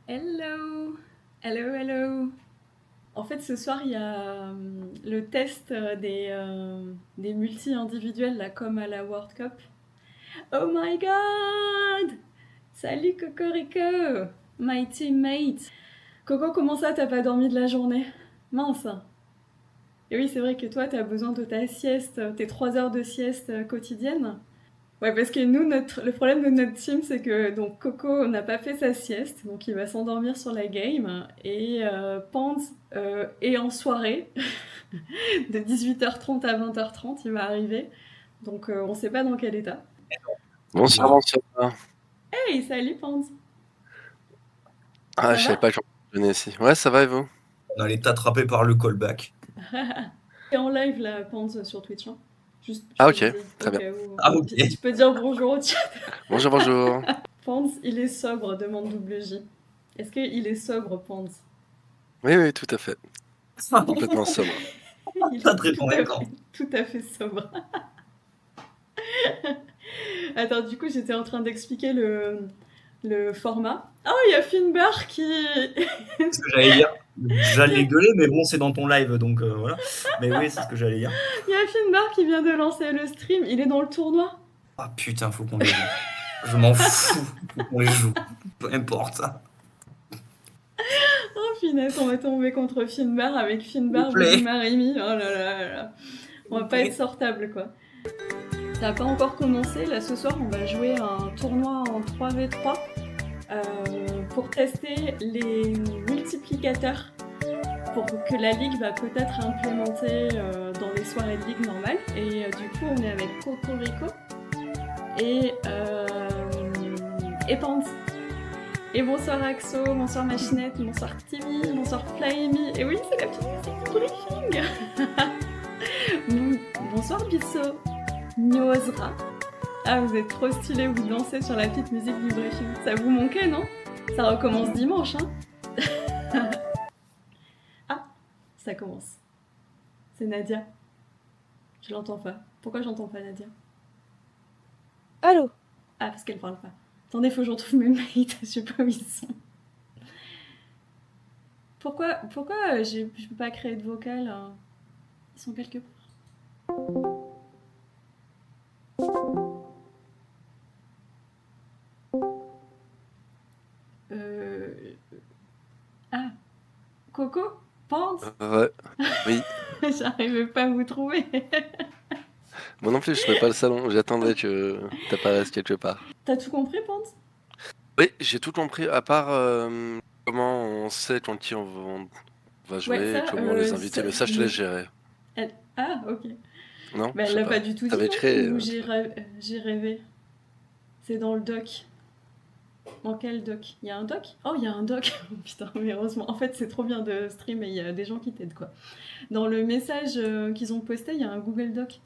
Hello, hello, hello. En fait, ce soir, il y a le test des multi-individuels, là, comme à la World Cup. Oh my god! Salut Cocorico, my teammate. Coco, comment ça, t'as pas dormi de la journée? Mince. Et oui, c'est vrai que toi, t'as besoin de ta sieste, tes 3 heures de sieste quotidienne. Ouais, parce que nous, le problème de notre team, c'est que donc Coco n'a pas fait sa sieste, donc il va s'endormir sur la game. Et Pant est en soirée, de 18h30 à 20h30, il va arriver. Donc on sait pas dans quel état. Bonsoir, bonsoir. Hey, salut Pant! Ah, Ça je savais va? pas qu'on venait ici. Ouais, ça va et vous? On allait t'attraper par le callback. T'es en live là, Pant, sur Twitch. Hein. Juste, je Ah, te ok, le dis, au très bien. cas où. Ah, ok. Tu peux dire bonjour au chat. Bonjour, bonjour. Pant, il est sobre, demande WJ. Est-ce qu'il est sobre, Pant? Oui, oui, tout à fait. Complètement sobre. Il Pas est très convaincant. tout à fait sobre. Attends, du coup, j'étais en train d'expliquer le format. Oh, il y a Finbar qui... C'est ce que j'allais dire. J'allais gueuler, mais bon, c'est dans ton live, donc voilà. Mais oui, c'est ce que j'allais dire. Il y a Finbar qui vient de lancer le stream. Il est dans le tournoi. Ah putain, faut qu'on les joue. Je m'en fous. Faut qu'on les joue. Peu importe. Oh, finesse, on va tomber contre Finbar avec S'il vous Finbar, plaît. Marimie. Oh là là là. On va pas être sortable, quoi. Ça n'a pas encore commencé. Là, ce soir, on va jouer un tournoi en 3v3 pour tester les multiplicateurs pour que la ligue va peut-être implémenter dans les soirées de ligue normales. Et du coup, on est avec Cocorico et Pant. Et bonsoir Axo, bonsoir Machinette, bonsoir Timmy, bonsoir Flymy. Et oui, c'est la petite musique du briefing. Bonsoir Bisso, Nyozra. Ah, vous êtes trop stylés, vous dansez sur la petite musique du briefing. Ça vous manquait, non? Ça recommence dimanche, hein? Ah, ça commence. C'est Nadia. Je l'entends pas. Pourquoi j'entends pas Nadia? Allô? Ah, parce qu'elle parle pas. Attendez, faut que je retrouve mes mates, je sais pas où ils sont. Pourquoi je peux pas créer de vocal hein? Ils sont quelque part. Ah, Coco? Pant? Ouais, oui. J'arrivais pas à vous trouver. Moi non plus, je ne fais pas le salon. J'attendais que t'apparaisses quelque part. T'as tout compris, Pant? Oui, j'ai tout compris, à part comment on sait contre qui on va jouer Ouais, ça, et comment les inviter. Mais ça, je te laisse gérer. Ah, ok. Non, Bah, je elle sais l'a pas du tout dit, T'avais non? créé. Ou j'ai rêvé? C'est dans le doc. Dans quel doc? Il y a un doc? Oh, il y a un doc. Putain, mais heureusement. En fait, c'est trop bien de stream et il y a des gens qui t'aident, quoi. Dans le message qu'ils ont posté, il y a un Google Doc.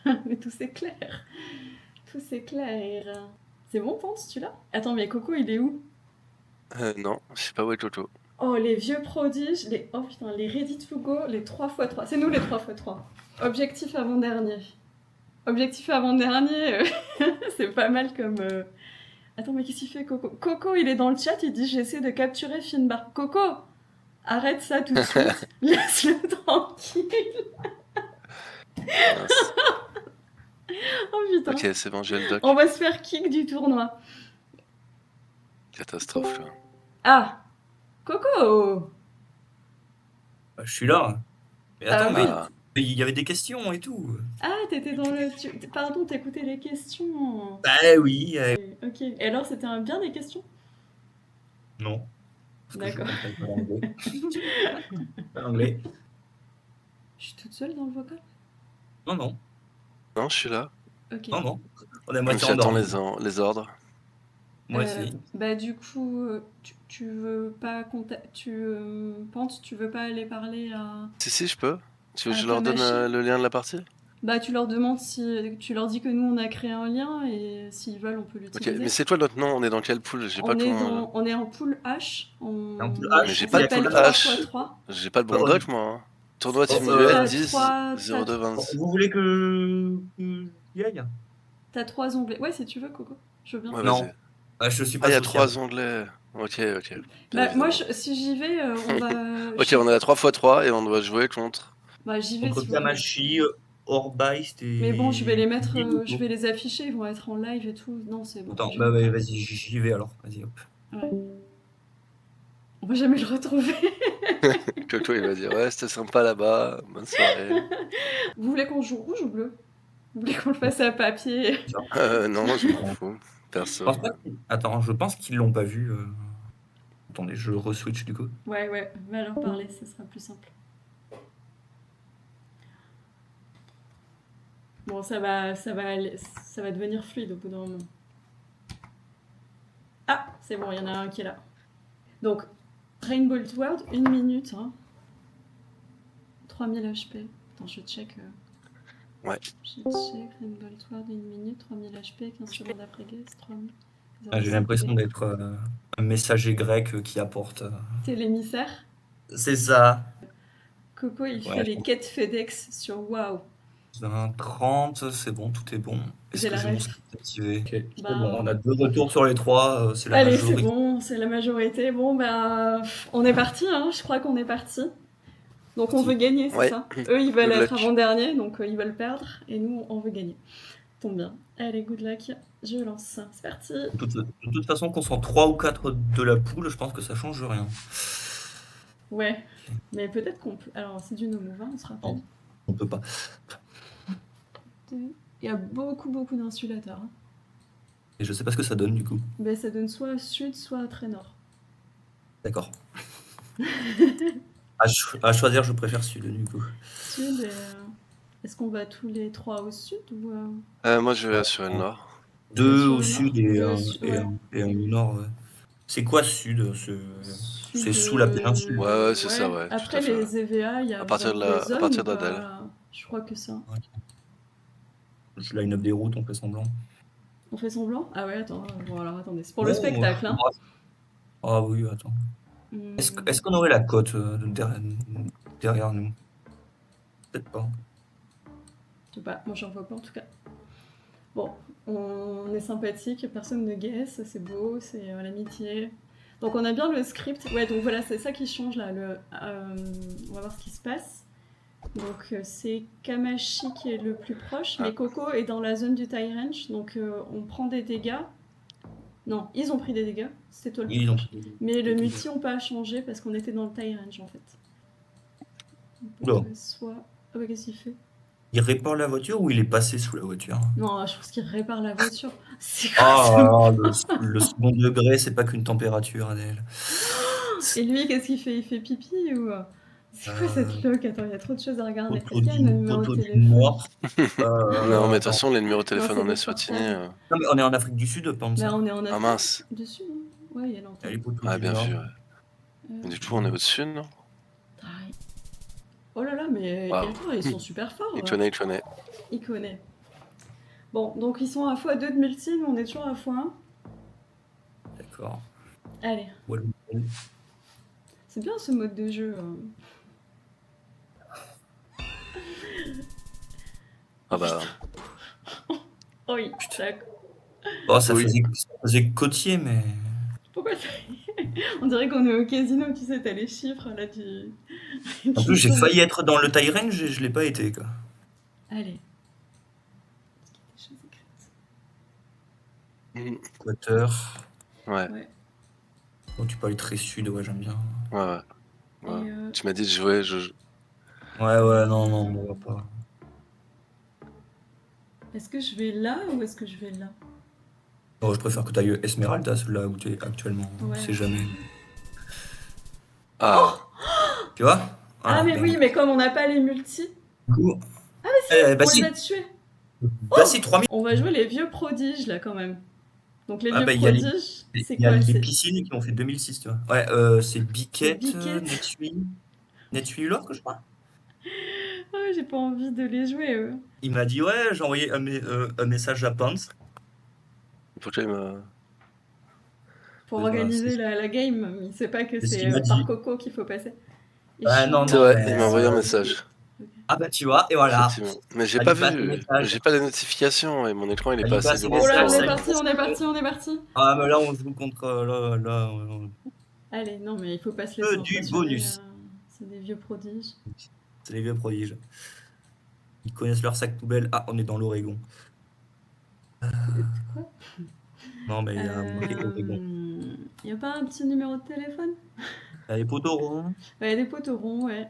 Ah mais tout s'éclaire. Tout s'éclaire. C'est bon, Ponce, tu l'as? Attends, mais Coco, il est où? Non, je sais pas où est Toto. Oh, les vieux prodiges, oh putain, les Ready to Go, les 3x3. C'est nous les 3x3. Objectif avant-dernier. Objectif avant-dernier, c'est pas mal comme... Attends, mais qu'est-ce qu'il fait, Coco? Coco, il est dans le chat, il dit « J'essaie de capturer Finbar. » Coco, arrête ça tout de suite. Laisse-le tranquille. Oh putain. Ok, c'est bon, j'ai le doc. On va se faire kick du tournoi. Catastrophe, là. Ah, Coco. Je suis là. Mais attends, oui. mais il y avait des questions et tout. Ah, t'étais dans le... Pardon, t'écoutais les questions. Bah oui. Ok. Et alors, c'était bien des questions? Non. D'accord. Anglais. Je suis toute seule dans le vocal? Non, non. Non, je suis là. Ok. Non, non. On est moitié J'attends endormi. les ordres. Moi aussi. Bah du coup, tu veux pas tu penses tu veux pas aller parler à... Si, je peux. Tu veux que je ta leur donne machine? le lien de la partie? Bah tu leur demandes si... Tu leur dis que nous on a créé un lien et s'ils veulent on peut l'utiliser. Ok, mais c'est quoi notre nom? On est dans quelle pool? J'ai pas tout. On est en pool H. En pool H, mais j'ai pas de pool H. J'ai pas le bon doc moi. Hein. Tournoi Team Duel 10 02 26. Vous voulez que j'y aille? T'as 3 onglets. Ouais, si tu veux, Coco. Je veux bien. Ouais, Non. vas-y. Je suis Ah, pas il y a sociable. 3 onglets. Ok, ok. Bien Bah, moi, évidemment. si j'y vais, on va. Ok, on a la 3x3 et on doit jouer contre. Bah, j'y vais Contre si vous voulez. Kamashi, Orbeist et. Mais bon, je vais les mettre, Nigoto. je vais les afficher, ils vont être en live et tout. Non, c'est bon. Attends, je- bah ouais, vas-y, j'y vais alors. Vas-y, hop. Ouais. On va jamais le retrouver. Coco, il va dire ouais, c'était sympa là-bas. Bonne soirée. Vous voulez qu'on joue rouge ou bleu? Vous voulez qu'on le fasse à papier? Non, je m'en fous. Perso. Je pense pas qu'ils- Attends, je pense qu'ils l'ont pas vu. Attendez, je re-switch du coup. Ouais, va leur parler, ce sera plus simple. Bon, ça va devenir fluide au bout d'un moment. Ah, c'est bon, il y en a un qui est là. Donc, Rainbow World, 1 minute. Hein. 3000 HP. Attends, je check. Ouais. Je check Rainbow World, 1 minute, 3000 HP, 15 secondes après guess, 3000. J'ai l'impression d'être un messager grec qui apporte. T'es l'émissaire. C'est ça. Coco, il Ouais, fait les quêtes FedEx sur WoW. 30, c'est bon, tout est bon. Est-ce J'ai que la j'ai mon ref. script activé? Ok, c'est Bah, bon, on a 2 retours sur les 3, c'est la Allez, c'est majorité. bon, c'est la majorité. Bon, bah, on est parti, hein, je crois qu'on est parti. Donc on veut gagner, c'est Ouais. ça? Eux, ils veulent Good être luck. avant-dernier, donc ils veulent perdre, et nous, on veut gagner. Tombe bien. Allez, good luck, je lance. C'est parti. De toute façon, qu'on soit 3 ou 4 de la poule, je pense que ça change rien. Ouais, mais peut-être qu'on peut... Alors, c'est du no move, hein, on se rappelle. Non. On peut pas. Il y a beaucoup d'insulateurs. Hein. Et je sais pas ce que ça donne du coup. Ben, ça donne soit sud, soit très nord. D'accord. à choisir, je préfère sud du coup. Sud, et, est-ce qu'on va tous les 3 au sud ou... Moi, je vais assurer le nord. 2 sur au le sud nord, et deux un au sud, ouais. au nord. Ouais. C'est quoi sud? C'est sous la péninsule. Ouais, c'est ça, ouais, tout Après, à fait. les EVA, il y a À partir de des la- à zones partir ou d'Adèle. pas? Je crois que ça. Je line up des routes, on fait semblant. On fait semblant? Ah ouais, attends. Bon, alors attendez. C'est pour le Ouais, spectacle, hein. Ah oui, attends. Hmm, Est-ce qu'on aurait la côte derrière nous? Peut-être pas. je sais pas. Moi, j'en vois pas en tout cas. Bon, on est sympathique. Personne ne guesse. C'est beau. C'est l'amitié. Donc, on a bien le script. Ouais, donc voilà, c'est ça qui change là. On va voir ce qui se passe. Donc, c'est Kamashi qui est le plus proche. Mais Coco est dans la zone du tie range. Donc, on prend des dégâts. Non, ils ont pris des dégâts. C'est toi le plus proche. Mais le multi, on peut pas changer parce qu'on était dans le tie range en fait. Oula. Soit. Ah ouais, qu'est-ce qu'il fait? Il répare la voiture ou il est passé sous la voiture? Non, je pense qu'il répare la voiture. C'est quoi ça? Ah, le second degré, c'est pas qu'une température, Adèle. Et lui, qu'est-ce qu'il fait? Il fait pipi ou. C'est quoi cette loque? Attends, il y a trop de choses à regarder. Est-ce Photo qu'il y a un numéro de d'une téléphone? mort. Non, mais de toute façon, les numéros de téléphone c'est en des Eswatini. portables. Non, mais on est en Afrique du Sud, pas Bah, ça. on est en Afrique. Ah mince. Dessus, non? Ouais, il y a Il y a les l'antenne. poteaux Ah, du bien Nord. vu, ouais. Du coup, on est au-dessus, non? Aïe. Oh là là, mais Wow. attends, ils sont super forts. Il connaît, il connaît. Il connaît. Bon, donc ils sont à x2 de multi, mais on est toujours à x1. D'accord. Allez, Ouais, c'est bien ce mode de jeu. Ah bah. Oh oui, tac. oh, ça Oui. faisait côtier, mais. Pourquoi ça... On dirait qu'on est au casino, tu sais, t'as les chiffres là du. En plus, j'ai failli être dans le tie range et je l'ai pas été, quoi. Allez. Équateur. Ouais, Oh, tu peux aller très sud, ouais, j'aime bien. ouais. Et, Tu m'as dit de jouer, Ouais, non, on va pas. Est-ce que je vais là ou est-ce que je vais là? Oh, je préfère que tu ailles Esmeralda, là où tu es actuellement. Ouais. C'est jamais. Ah, Tu vois? Ah, mais oui, mais comme on n'a pas les multis, Du coup. Ah, mais bah on si. les a tués. Bah si, 3000. On va jouer les vieux prodiges là quand même. Donc les Ah, vieux bah, il y a les- prodiges, c'est Il y a quoi? les C'est piscines qui ont fait 2006, tu vois. Ouais, c'est Biquette, Biquette. Netsuy Ulor, que je crois. Ah, j'ai pas envie de les jouer eux. Il m'a dit, ouais, j'ai envoyé un message à Pants. pourquoi il me. Pour Eh ben, organiser c'est- la game, il sait pas que C'est ce c'est qu'il m'a par dit. Coco qu'il faut passer. Et Ah, je- non, C'est vrai, mais, il m'a envoyé un message. Ah bah tu vois, et voilà. Effectivement. Mais j'ai Ah, pas il passe le vu, message. j'ai pas les notifications et mon écran il est Ah, pas il assez passe le grand. Oh là, message, on ça est y est. parti, on est parti, on est parti. Ah mais là on joue contre... Allez, non, mais il faut pas se Que laisser du impressionner. bonus. C'est des vieux prodiges. C'est les vieux prodiges. Ils connaissent leur sac poubelle. Ah, on est dans l'Oregon. Quoi? Non mais il y a marqué Oregon. Y a pas un petit numéro de téléphone? Il y a les poteaux ronds. Ouais, des poteaux ronds, ouais.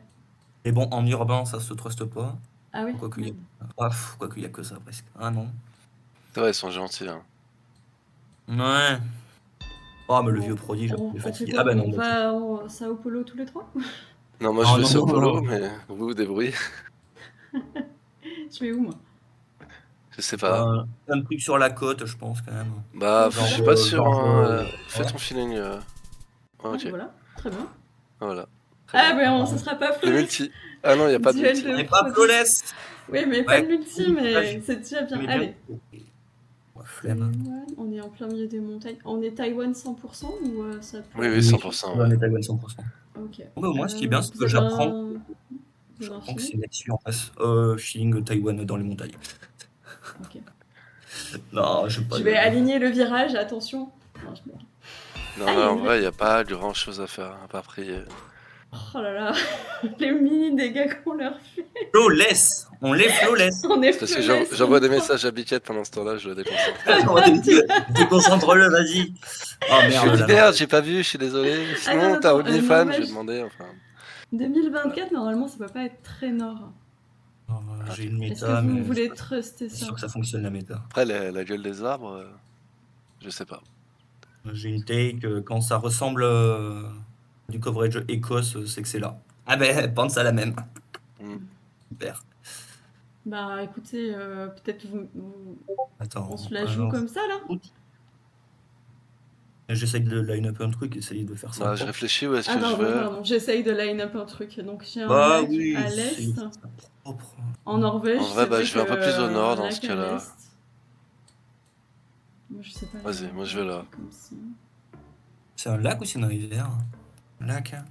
Mais bon, en urbain, ça se truste pas. Ah oui? Quoique il y a... Ah, quoique il y a que ça presque. Ah non. C'est vrai, ils sont gentils. Hein. Ouais. Oh mais le Bon, vieux prodige, on il est fait fatigué. quoi? Ah bah non. On bah, va au Sao Paulo tous les trois? Non, moi je Non, vais non, sur non, Polo, non. mais vous vous débrouillez. Je vais où, moi? Je sais pas. Un truc sur la côte, je pense quand même. Bah, Genre, je suis pas sûr. Hein. Fais ouais. ton feeling. Ah, Ok, voilà, très bien. voilà. Très Ah, bien. ben, ça sera pas Le flawless. multi. Ah non, il a pas de Duel multi. de On n'est pas prodiges. flawless. Oui, mais pas Ouais. de multi, Oui, mais c'est déjà bien. Mais Allez. Ouais, flemme. Taïwan, on est en plein milieu des montagnes. On est Taïwan 100% ou ça peut... Oui, oui, 100%. On Ouais. est à 100%. Ok. Bon, moi, ce qui est bien, c'est Vous que avez j'apprends. Vous Je avez un comprends que c'est feeling? là-dessus en face. Feeling Taïwan dans les montagnes. Ok. Non, je Je vais aligner le virage, attention. Non, je blague. Non, Ah, il y là, a en une vrai, il n'y a pas grand chose à faire, à part prier. Oh là là, les mini dégâts qu'on leur fait. Flawless. On les flawless. On est C'est parce que flawless, j'envoie on des prend. messages à Biquette pendant ce temps-là, je le déconcentre. Déconcentre-le, vas-y. Oh Je merde, lui dis là. merde, j'ai pas vu, je suis désolé. Sinon, Attends, t'as attends, OnlyFans, je n'empêche. vais demander, enfin. 2024, normalement, ça peut pas être très nord. J'ai une Est-ce méta, que vous mais voulez je truster suis ça? sûr que ça fonctionne la méta. Après, la gueule des arbres, je sais pas. J'ai une take, quand ça ressemble du coverage Écosse, c'est que c'est là. Ah ben, pense à la même. Mm. Super. Bah écoutez, peut-être Attends. on se la joue alors, comme ça là? j'essaye de line up un truc, essayer de faire ça. Bah, je propre. réfléchis où est-ce Ah que je pardon, vais. pardon, j'essaye de line up un truc. Donc j'ai un Bah lac oui, à c'est l'est. propre. En Norvège, En vrai, c'est bah, vrai je vais un peu plus au nord un dans lac ce à cas-là. l'est. Moi je sais pas. Vas-y, moi je vais là. Comme ça. C'est un lac ou c'est une rivière? Un lac. Hein.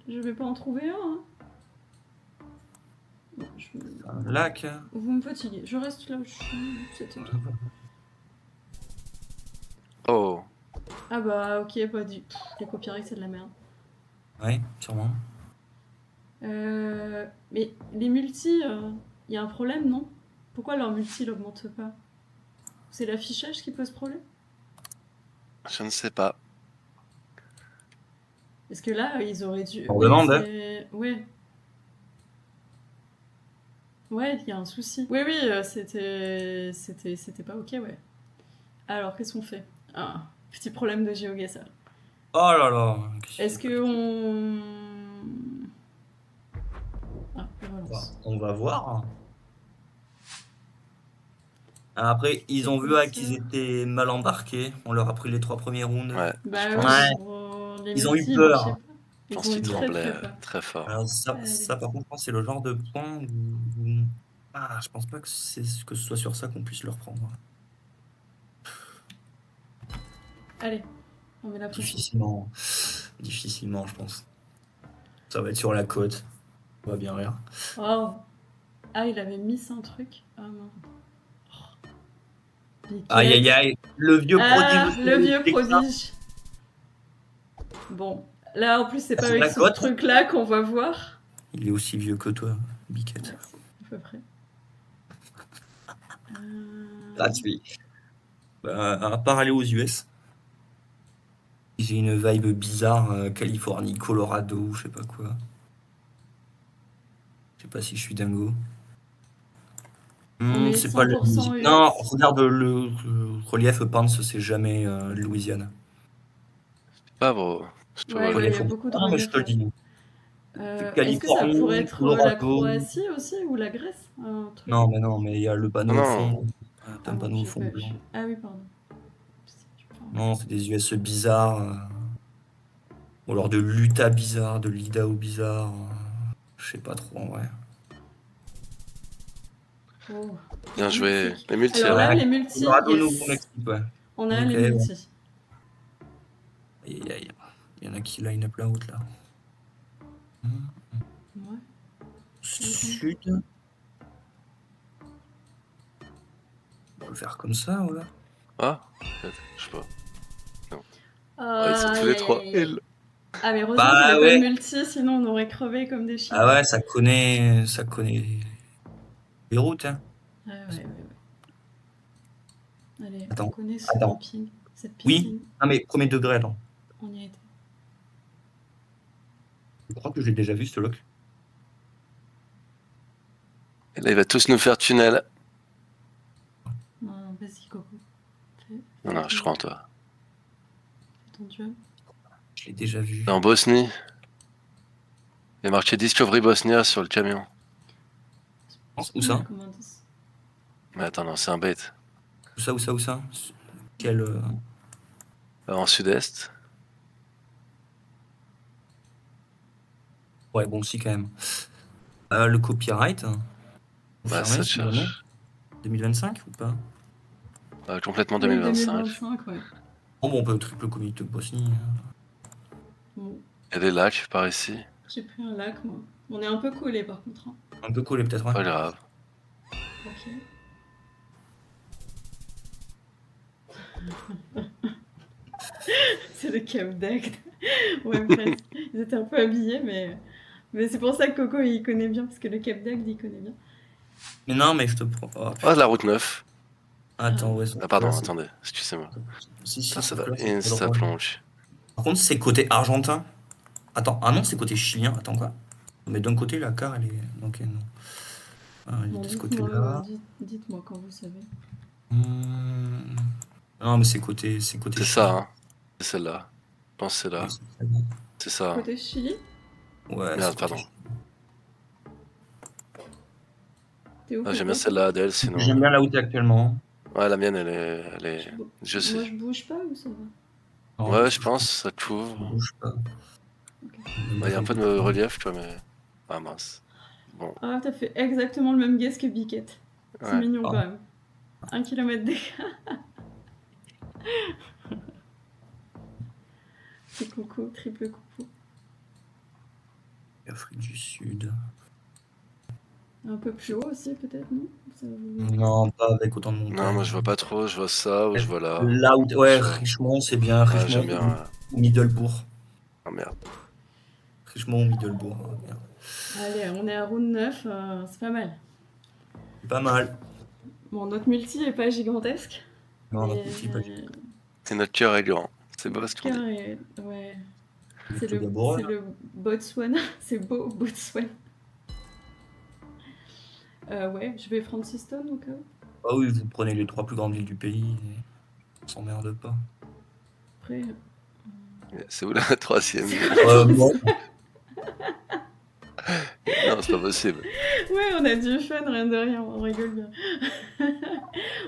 Je vais pas en trouver un. Hein. Non, Un lac. Vous me fatiguez. Je reste là où je suis. C'était bien. Oh, Ah bah ok, bah les copyrights c'est de la merde. Ouais, sûrement. Mais les multis, y a un problème, non? Pourquoi leur multi n'augmente pas? C'est l'affichage qui pose problème? je ne sais pas. Parce que là, ils auraient dû... On demande, hein. Ouais. Ouais, il y a un souci. Oui, oui, c'était pas ok, ouais. Alors, qu'est-ce qu'on fait? Ah, petit problème de GeoGuessr. Oh là là. Est-ce que on... Ah, relance. On va voir. Après, ils ont vu qu'ils étaient mal embarqués. On leur a pris les 3 premiers rounds. Ouais, Bah je ouais, pense. les Ils ont eu multis, peur. marchaient pas. Je Ils pense ont eu qu'il très tremblait très peur. très fort. Alors ça par contre, c'est le genre de point où... Ah, je pense pas que ce soit sur ça qu'on puisse le reprendre. Allez, on met la pression. Difficilement, je pense. Ça va être sur la côte. On va bien rire. Oh. Ah, il avait mis un truc. Ah non. Oh. Aïe aïe aïe, le vieux prodige. Le vieux prodige. Bon, là en plus c'est pas sur avec la ce côte. truc-là qu'on va voir. Il est aussi vieux que toi, Biquette. À peu près. Gratuit. Bah, à part aller aux US, j'ai une vibe bizarre, Californie, Colorado, je sais pas quoi. Je sais pas si je suis dingo. On est c'est pas le 100% US. Non, regarde le relief, pense, c'est jamais Louisiane. Pas bro. Je te Ouais, vois il y bien. a beaucoup de Ah, mais je relief. te le dis. Est-ce que ça pourrait être la Croatie aussi ou la Grèce? Un truc... Non, mais il y a le panneau au fond. T'as un panneau au fond blanc. Ah oui, pardon. Non, c'est des US bizarres. Ou alors de l'Utah bizarre, de l'Idaho bizarre. Je sais pas trop en vrai. Oh. Bien joué. Les multi. Alors là, hein. les multi, Colorado, yes. ouais. On a Ok, les multi. Il y en a qui line up la route là. Ouais. Sud. On peut faire comme ça, voilà. Ah, peut-être, je sais pas. Ah, Ils sont tous les trois L. Ah, mais heureusement Bah, qu'il n'y a pas ouais. de multi, sinon on aurait crevé comme des chiens. Ah ouais, ça connaît les routes, hein. Ouais. Allez, Attends, on connaît ce attends. camping, cette Oui. piscine. Ah mais premier degré, attends. On y a été. Je crois que j'ai déjà vu ce loc. Et là, il va tous nous faire tunnel. Non, vas-y, Coco. Fais Non, je crois en toi. ton job. Je l'ai déjà vu. En Bosnie. Il y a marqué Discovery Bosnia sur le camion. Où ça? Comme indice. Mais attends, non, c'est un bait. Où ça? Quel En sud-est. Ouais, bon, si quand même. Le copyright. Bah, Confirmé, ça te c'est le nom. cherche. 2025 ou pas? Complètement Oui, 2025. 2025, ouais. Bon, on peut triple comité de Bosnie. Bon, Il y a des lacs par ici. j'ai pris un lac, moi. On est un peu collés, par contre. Hein. Un peu collé peut-être, ouais. Pas grave. Ok. C'est le Cap d'Agde. Ouais, bref. Ils étaient un peu habillés, mais c'est pour ça que Coco, il connaît bien, parce que le Cap d'Agde, il connaît bien. Mais non, mais je te prends. Oh, Oh, la route 9. attends, ouais. Ah, pardon, là, c'est- attendez, excusez-moi. Si, Ça, ça sauf va que là, c'est pas insta drôle. plonge. Par contre, c'est côté argentin. Attends, ah non, c'est côté chilien. Attends, quoi? Mais d'un côté, la carte, elle est. Donc, non. Ah, elle est Bon, de ce dites-moi, côté-là. dites-moi quand vous savez. Non, mais c'est côté C'est chilien. ça, hein. C'est celle-là. Je pense que c'est là. Oui, c'est très bien. C'est ça. Hein. Côté Chili, Ouais, Merde, c'est côté pardon. chilien. t'es où Ah, j'aime Coco bien celle-là d'elle, sinon. J'aime bien là où t'es actuellement. Ouais, la mienne, elle est. Je Moi, sais. je bouge pas ou ça va? Non, Ouais, je je pense, ça couvre. bouge pas. Ok. Il y a un peu de relief, tu vois, mais. Ah mince. Bon, Ah, t'as fait exactement le même guess que Biquette. C'est ouais. mignon Ah. quand même. 1 km d'écart. C'est coucou, triple coucou. Afrique du Sud. Un peu plus haut aussi, peut-être, non Ça vous- Non, pas avec autant de montagnes. Non, moi je vois pas trop, je vois ça ou je vois là. Là où. Ouais, Je vois. Richemont, c'est bien. Ouais, Richemont j'aime bien. ou Middelbourg. Oh merde. Richemont ou Middelbourg. hein, merde. Allez, on est à round 9, c'est pas mal. C'est pas mal. Bon, notre multi est pas gigantesque. Non, mais- notre outil, pas du Et notre cœur est grand. C'est beau ce qu'on dit. Cœur est- Ouais. C'est tout le, Gaborone. c'est le Botswana. C'est beau, Botswana. Ouais, je vais Franciston au cas où. Ah oui, vous prenez les 3 plus grandes villes du pays et on s'emmerde pas. Après, C'est où la troisième? Bon, Non, c'est pas possible. ouais, on a du fun, rien de rien, on rigole bien.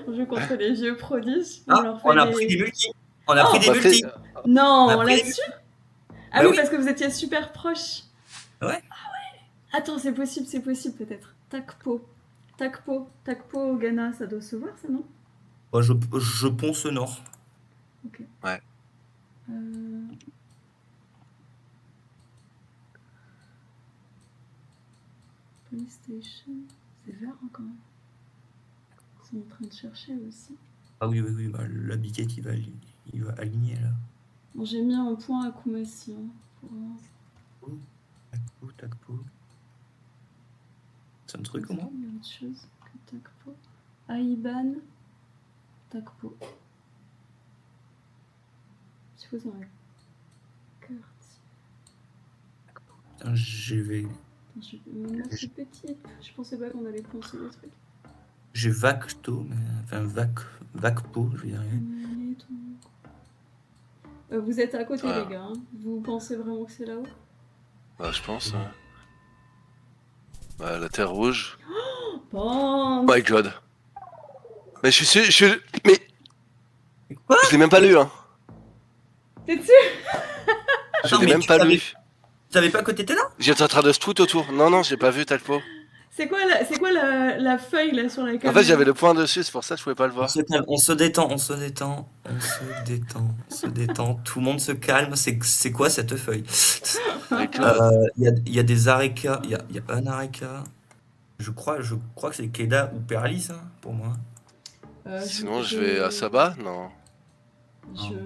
On joue contre les vieux prodiges. ah, on a pris des multis. On a pris Oh, des On a pris- multis. Non, On a pris là-dessus Ah Bah oui, oui. parce que vous étiez super proches. Ouais. Ah ouais. Attends, c'est possible peut-être. Takpo, au Ghana, ça doit se voir ça, non? Moi, je ponce nord. Ok. Ouais. Police Station, c'est vert hein, quand même. Ils sont en train de chercher aussi. Ah oui, bah, la biquette, il va aligner là. Bon, j'ai mis un point à Koumassi. Hein, pour... Takpo. C'est un truc Est-ce comment? qu'il y a autre chose que Takpo. Aïban, Takpo. Je suppose dans la carte. Putain, GV. Je suis petite. Je pensais pas qu'on allait penser des trucs. J'ai Vacto, mais enfin Vacpo, je vais y arriver. Vous êtes à côté, Ouais. les gars. Hein. Vous pensez vraiment que c'est là-haut? Bah, je pense. Ouais. Ouais, la terre rouge. Bon. Oh my god. Mais mais Quoi? je l'ai même pas lu, hein. T'es dessus? Je Attends, l'ai mais même tu pas savais- lu. Tu savais pas que t'étais là? J'étais en train de tout autour. Non, j'ai pas vu Talpo. C'est quoi la feuille là sur la En caméra? fait, j'avais le point dessus, c'est pour ça que je pouvais pas le On voir. se calme, on se détend, on se détend, on se détend, on se détend. Tout le monde se calme. C'est quoi cette feuille? Avec Il y a des areca, il y a un areca. Je crois que c'est Keda ou Perlis, ça, pour moi. Sinon, je vais à Saba? Non.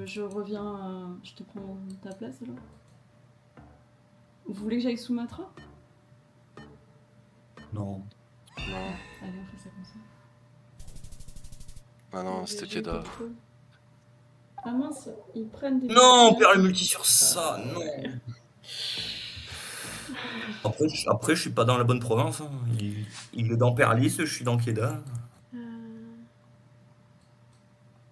Je reviens. Je te prends ta place alors. Vous voulez que j'aille Sumatra? Non. Non. Allez, on fait ça comme ça. Ah non, c'était Keda. Ah mince, ils prennent des. Non, on perd le multi sur ça, non. Après, je suis pas dans la bonne province, hein. Il est dans Perlis, je suis dans Keda.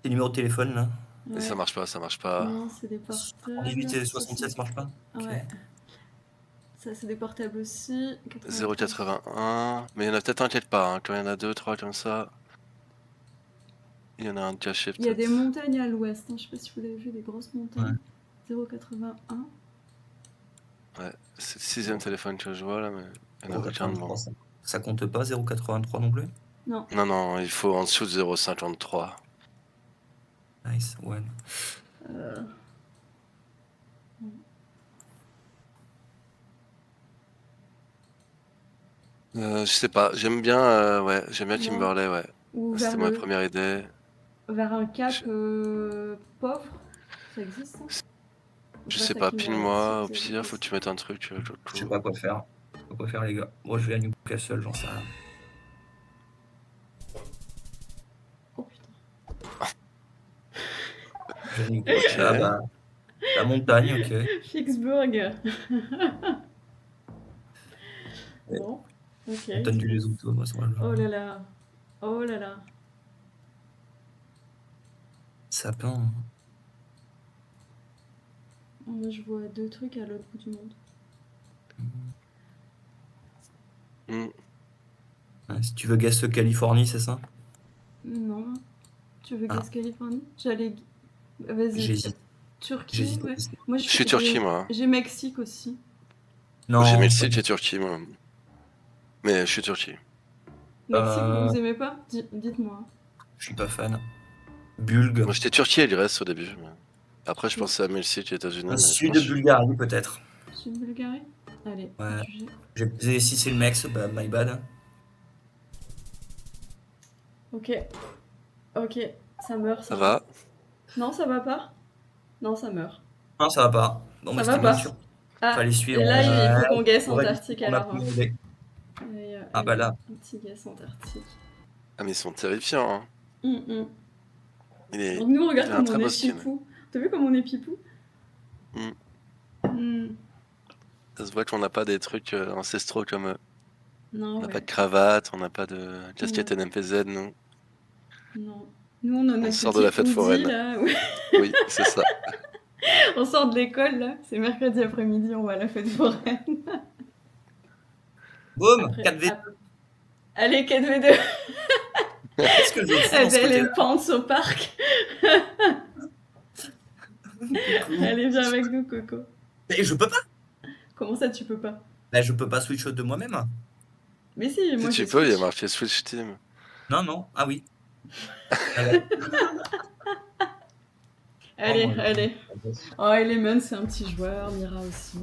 Tes numéros de téléphone, là? Et ça marche pas, ça marche pas. Non, c'est des portables. 18 et 67, ça marche pas? Ok. Ouais. Ça, c'est des portables aussi. 0,81. Mais il y en a peut-être un quelque part. Hein. Quand il y en a 2, 3 comme ça, il y en a un caché Il y a peut-être. des montagnes à l'ouest. Hein. Je sais pas si vous l'avez vu, des grosses montagnes. 0,81. Ouais, c'est le 6ème téléphone que je vois là, mais il y en a aucun de bon. Ça compte pas 0,83 non plus? Non. Non, non, il faut en dessous de 0,53. Nice, one. Je sais pas, j'aime bien, ouais, j'aime bien Non. Kimberley, ouais. Ou C'était vers ma première idée. vers un cap pauvre. Ça existe ça? Je Grâce sais à pas, Kimberley, pile-moi, au si vous avez pire, vu faut que ça. tu mettes un truc. Je sais pas quoi faire. Je sais pas quoi faire, les gars. Moi, je vais à Newcastle, j'en sais rien. Oh putain. Je vais à Newcastle. Ah bah, la montagne, ok. Fixburg. Bon, ok. Montagne du Lesotho, moi, ça va. Oh là là. Oh là là. Sapin. Hein. Moi, je vois 2 trucs à l'autre bout du monde. Ouais, si tu veux guess Californie, c'est ça? Non. Tu veux Gas Californie? J'allais. Vas-y. J'hésite. Turquie, J'hésite. ouais. Moi, Je suis Turquie, moi. J'ai Mexique aussi. Non. J'ai pas Mexique du- et Turquie, moi. Mais je suis Turquie. Mexique, vous aimez pas? Dites-moi. Je suis pas fan. Bulgue. Moi, j'étais Turquie et Grèce au début. Mais... Après, je pensais à Mexique et États-Unis. mais je Sud pense- Bulgarie, peut-être. Sud Bulgarie? Allez, Ouais. jugez. J'ai pesé si c'est le mec, bah, my bad. Ok. Ok, ça meurt. Ça va? Non, ça va pas? Non, ça meurt. Non, ça va pas. Bon, Ça bah, va c'était pas. bien sûr. Ah, Fallait suivre. et là, il faut qu'on guesse on aurait dit Antarctique qu'on a alors. pris Hein. une idée. Allez, Ah, bah là. Un petit guess Antarctique. Ah, mais ils sont terrifiants. Hein. Il est... Donc nous, regarde il a un comme très on beau est skin. pipou. T'as vu comme on est pipou? Ça se voit qu'on n'a pas des trucs ancestraux comme eux. Non, On n'a ouais. pas de cravate, on n'a pas de casquette NMPZ, nous. Non. Nous, on a notre sort de la petit fête hoodie, foraine. là. Oui, c'est ça. On sort de l'école, là. C'est mercredi après-midi, on va à la fête foraine. Boum, Après- 4v2. Allez, 4v2. Qu'est-ce que je fais dans ce Elle est côté-là? pente au parc. Allez, viens avec nous, Coco. Mais je peux pas. Comment ça, tu peux pas? Bah, je peux pas switch de moi-même. Mais si, moi, Si j'ai tu peux, il y a Switch. marqué Switch Team. Non, non. Ah oui. Ah ouais. Allez, Oh, allez. Oh, Element, c'est un petit joueur. Mira aussi.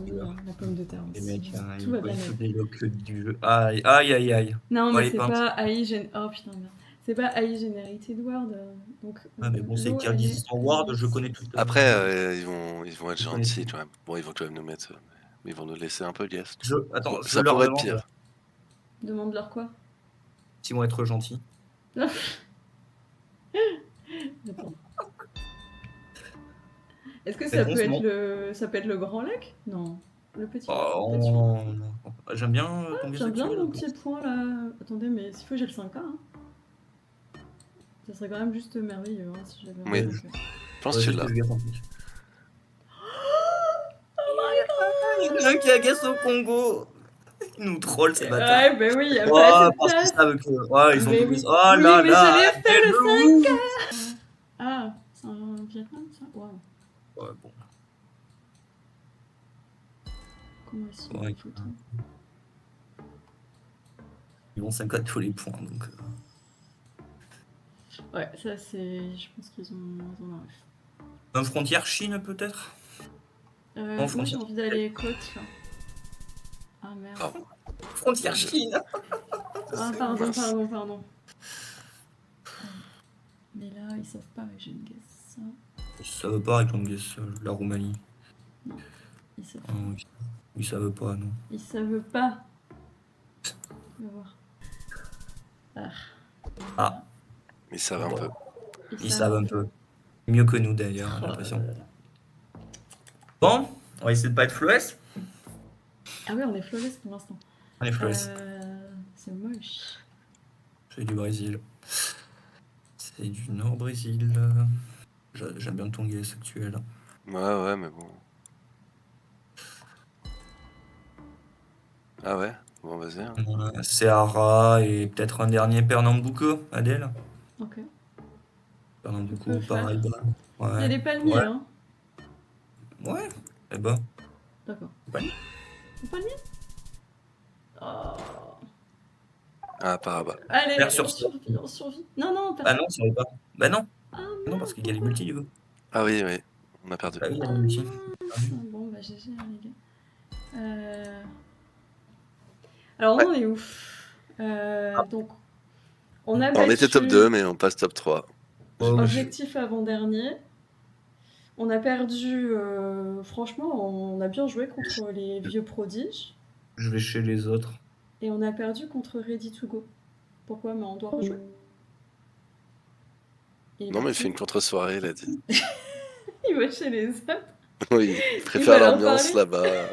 La pomme de terre Les aussi. mecs, hein, Tout ils va me bien. connaissent des locks du jeu. Aïe, aïe, aïe, aïe. Non, Bon, mais allez, c'est pince. pas AI Oh putain, merde. C'est pas AI Generated World. Donc, Ah, mais bon, c'est l'eau, elle est- Kyrgyzstan Ward, je connais tout. Après, ils vont être Je connais gentils tout. quand même. Bon, ils vont quand même nous mettre. Mais ils vont nous laisser un peu guest. Attends, Bon, je ça leur pourrait être demande pire. Demande-leur quoi? s'ils vont être gentils. Attends. Est-ce que ça Réponse, peut être non. ça peut être le grand lac? Non. Le petit lac, Oh, peut-être celui-là. non. J'aime bien ton guess J'aime bien actuel. mon petit point là. Attendez, mais s'il faut, j'ai le 5K. Hein. Ça serait quand même juste merveilleux hein, si j'avais un Oui. 5K. Je pense que tu l'as. Il y en a un qui a guess au Congo. Ils nous troll ces bâtards. Ouais, bah oui, il y a Oh, pas assez de parce qu'ils place. savent que. Ouais, ils ont Mais tout oui. guess. Oh Oui, là mais là. je l'ai fait, le quel 5K. Ah, c'est un Vietnam ça? Waouh. Ouais, bon. Comment ils sont Ouais. les photos? Ils vont 5 tous les points. Donc, Ouais, ça c'est. Je pense qu'ils ont un ref. un frontière Chine peut-être. Moi j'ai frontière. envie d'aller côte là. Ah merde. Ah, Frontière Chine. Ah pardon. Mais là, ils savent pas, mais je ne guesse ça. Ça veut pas avec la Roumanie. Ils savent, Ah, oui. Ils savent pas, non. ils savent pas. On va voir. Ah, mais ça va un peu. ils savent un peu. Mieux que nous d'ailleurs, j'ai l'impression. Bon, on va essayer de pas être flawless. Ah oui, on est flawless pour l'instant. On est flawless. C'est moche. C'est du Brésil. C'est du Nord-Brésil. J'aime bien ton guess actuel. Ouais, mais bon. Ah ouais? Bon, vas-y. Hein. Seara et peut-être un dernier Pernambuco, Adèle. Ok. Pernambuco, On peut faire. Paraíba. Il y a Ouais. des palmiers, Ouais. hein. Ouais. Eh ben, D'accord. Palmier. Un palmier. Oh. Ah, Paraba. Allez, Faire sur on survit. Non, Ah non, ça va pas. Bah non. Ah Non, parce qu'il y a les multi du coup. Ah oui, on a perdu. Ah oui, il y a les multi. Bon, bah GG, hein, les gars. Alors, on en est où Donc, on a On était top battu 2, mais on passe top 3. objectif avant-dernier. On a perdu... franchement, on a bien joué contre les vieux prodiges. Je vais chez les autres. Et on a perdu contre Ready to Go. Pourquoi? Mais on doit rejouer. Non, mais il fait une contre-soirée, il a dit. Il va chez les autres. Oui, il va préfère leur l'ambiance parler. là-bas.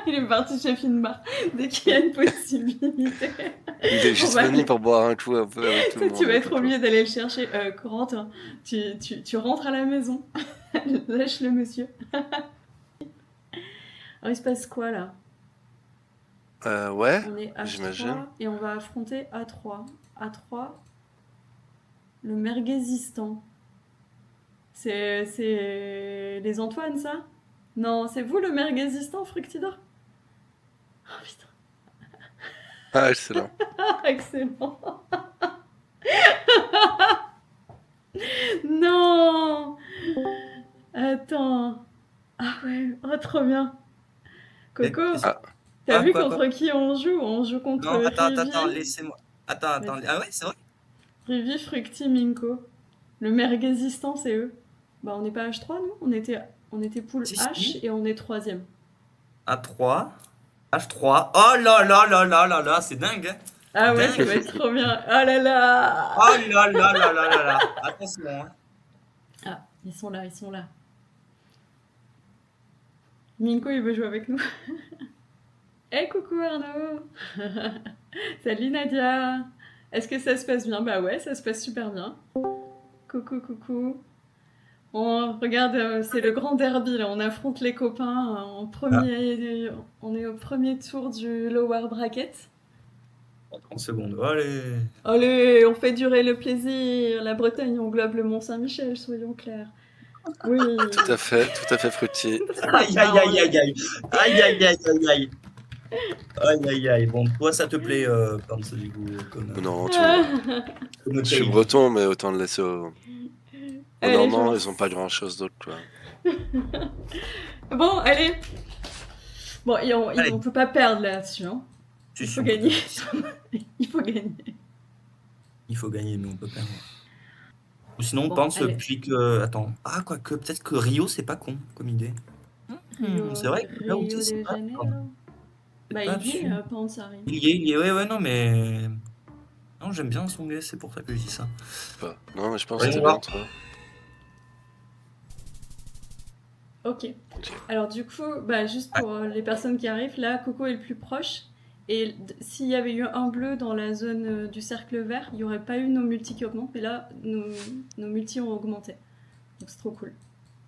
Il est parti chez Finbar dès qu'il y a une possibilité. Il est juste On va- venu pour boire un coup un peu avec tout le Toi, monde. tu vas être obligé d'aller le chercher. Corentin, tu rentres à la maison. Lâche le monsieur. Alors, il se passe quoi là? Ouais, On est j'imagine. H3 et on va affronter A3. A3, le merguezistan. C'est les Antoine, ça? Non, c'est vous le merguezistan, Fructidor? Oh putain. Ah, excellent. Excellent. Non. Attends. Ah ouais, oh trop bien. Coco, Ah. t'as vu quoi, contre qui on joue? On joue contre Non, attends, Rivi, laissez-moi. Attends. Vas-y. Ah ouais, c'est vrai? Rivi, Fructi, Minko. Le merguezistan, c'est eux. Bah on n'est pas H3, nous? On était pool Si, H si. et on est 3ème. A3. H3. Oh là, c'est dingue. Hein. Ah ouais, Dingue. ça va être trop bien. Oh là là. Oh là. Attention. Hein. Ah, ils sont là. Minko, il veut jouer avec nous. Hey, coucou Arnaud. Salut Nadia. Est-ce que ça se passe bien? Bah ouais, ça se passe super bien. Coucou. On regarde, c'est le grand derby là. On affronte les copains on est au premier tour du lower bracket. 30 secondes. Allez. Allez, on fait durer le plaisir. La Bretagne englobe le Mont-Saint-Michel, soyons clairs. Oui. Tout à fait fruitier. Aïe. Bon, toi, ça te plaît, Pance, du coup, comme. Non, Comme je suis Taï. breton, mais autant le laisser aux Allez, Normands, je ils ont pas grand-chose d'autre, quoi. Bon, allez. Bon, Allez. on peut pas perdre là-dessus. Hein. Tu Il suis faut on gagner. peut- Il faut gagner. Il faut gagner, mais on peut perdre. Ou sinon, Bon, pense allez. puis que. Attends. Ah, quoique, peut-être que Rio, c'est pas con comme idée. C'est vrai que là où Rio c'est de pas. Janeiro. C'est Bah, pas il y est, sûr. Pance arrive. Il y est, ouais, non, mais. Non, j'aime bien son guess, c'est pour ça que je dis ça. Pas. Non, mais je pense Voyons que c'était voir. bien, toi. Ok. Alors du coup, bah, juste pour les personnes qui arrivent, là, Coco est le plus proche. Et s'il y avait eu un bleu dans la zone du cercle vert, il n'y aurait pas eu nos multis qui augmentent. Mais là, nos multis ont augmenté. Donc c'est trop cool.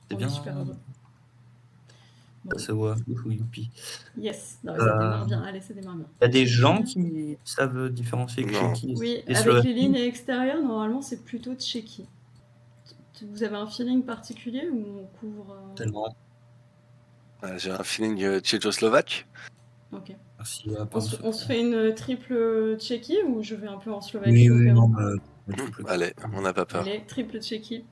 C'est On bien. est super heureux. Bon. Ça se voit. Youpi. Yes. Non, ça démarre bien. Allez, ça démarre bien. Il y a des gens qui savent différencier Non. Tchéquie Oui, et avec Slovaquie. les lignes extérieures, normalement, c'est plutôt Tchéquie. Vous avez un feeling particulier ou on couvre Tellement. J'ai un feeling tchécoslovaque. Ok. Merci à On Pance. se fait une triple Tchéquie ou je vais un peu en Oui, Slovaquie au oui, cas non, où? Allez, on n'a pas peur. Allez, triple Tchéquie.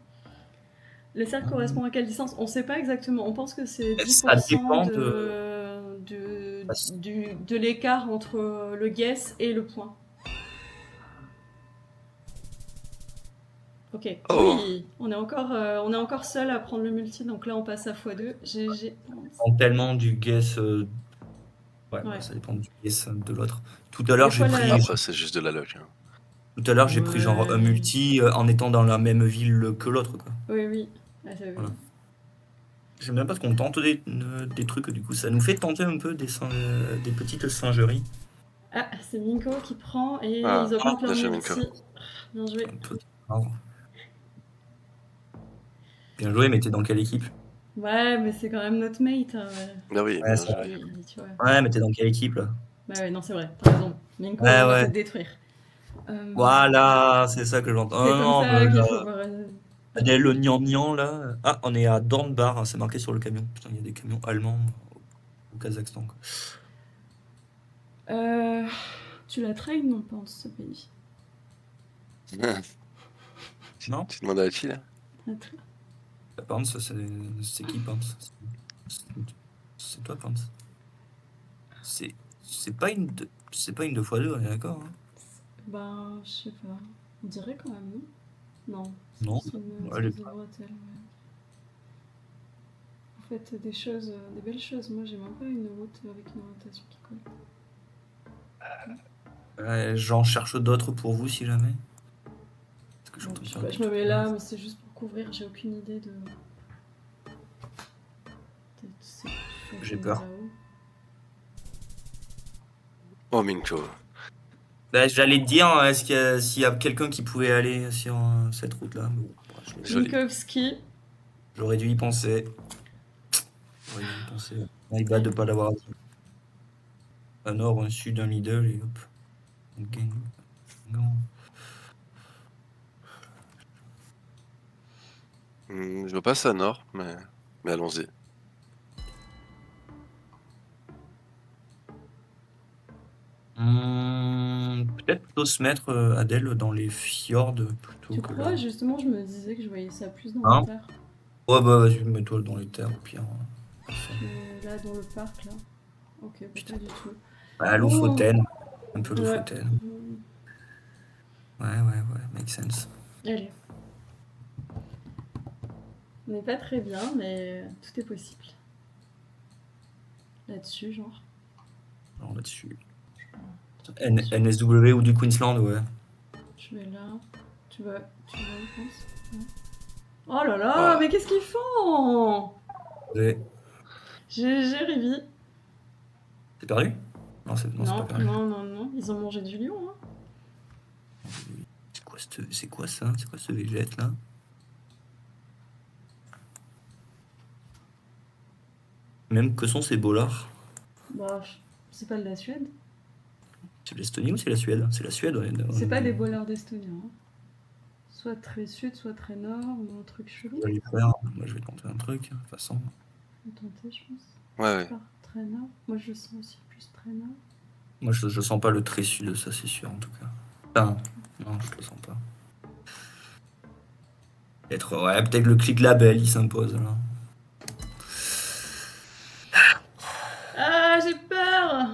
Le cercle Ah. correspond à quelle distance? On sait pas exactement. On pense que c'est Ça 10% dépend de l'écart entre le guess et le point. Ok. Oh. Oui, on est encore seul à prendre le multi, donc là on passe à x2. GG. dépend tellement du guess. Ouais, Ouais. ça dépend du guess de l'autre. Tout à l'heure, Des j'ai fois, pris, Après, c'est juste de la luck. j'ai pris genre un Ouais. multi en étant dans la même ville que l'autre, quoi. Oui. Ah, ça, oui. Voilà. J'aime bien parce qu'on tente des trucs, du coup, ça nous fait tenter un peu des petites singeries. Ah, c'est Minko qui prend et Ah, ils augmentent leur bien joué, multi. Minko. Bien joué. Un peu grave. Bien joué, mais t'es dans quelle équipe? Ouais, mais c'est quand même notre mate. Bah oui, Ouais, bien c'est joué. Tu vois. Ouais, mais t'es dans quelle équipe là? Bah ouais, non, c'est vrai. T'as raison. Minko, Ouais, on va ouais. te détruire. Voilà, c'est ça que j'entends. C'est Oh, comme non, ça mais qu'il là, faut voir. Adèle, le gnangnan là. Ah, on est à Dornbar, hein, c'est marqué sur le camion. Putain, il y a des camions allemands au Kazakhstan, quoi. Tu la traînes, non, pense, ce pays. Non? Tu demandes à qui là? Pants, c'est qui Pants? C'est toi Pants. C'est pas une c'est pas une 2x2, on est d'accord, hein? Ben, je sais pas. On dirait quand même, non? Non. Non. C'est une Elle est espèce de bretelle, ouais. Vous faites des choses, des belles choses. Moi, j'ai même pas une route avec une orientation qui colle. J'en cherche d'autres pour vous si jamais. Parce que Bon, j'entends je sais pas pas, du je me tout. mets là, mais c'est juste pour couvrir. J'ai aucune idée de. J'ai peur. Oh, Minko. Bah, j'allais te dire, s'il y a quelqu'un qui pouvait aller sur cette route-là. Mais bon, Joli. Minkowski. j'aurais dû y penser. My bad de pas l'avoir dit. Un nord, un sud, un middle et hop. On gagne. Non. Je veux pas ça nord, mais allons-y. Peut-être plutôt se mettre Adèle dans les fjords plutôt Tu que crois? là. Justement, je me disais que je voyais ça plus dans Hein? les terres. Ouais, bah vas-y, mets-toi dans les terres au pire. Mais là, dans le parc, là. Ok, bah, pas du tout. Bah, Lofoten. Un peu Ouais. Lofoten. Ouais, make sense. Allez. On n'est pas très bien, mais tout est possible. Là-dessus, genre. Alors là-dessus. NSW ou du Queensland, ouais. Je vais là. Tu vas où, je pense? Ouais. Oh là là, mais qu'est-ce qu'ils font? Ouais. GG, Rivi. C'est perdu? Non, c'est pas perdu. Non. Ils ont mangé du lion, hein. C'est quoi ça? C'est quoi ce végète là? Même que sont ces bollards? Bah, c'est pas de la Suède. C'est l'Estonie ou c'est la Suède? C'est la Suède, ouais. C'est pas des bollards d'Estonie, hein. Soit très sud, soit très nord, ou un truc chelou. Moi je vais tenter un truc, de toute façon. Je vais tenter, je pense. Ouais. Par très nord. Moi, je sens aussi plus très nord. Moi je sens pas le très sud, ça c'est sûr en tout cas. Enfin, non, je le sens pas. Peut-être le clic label il s'impose là. Ah, j'ai peur!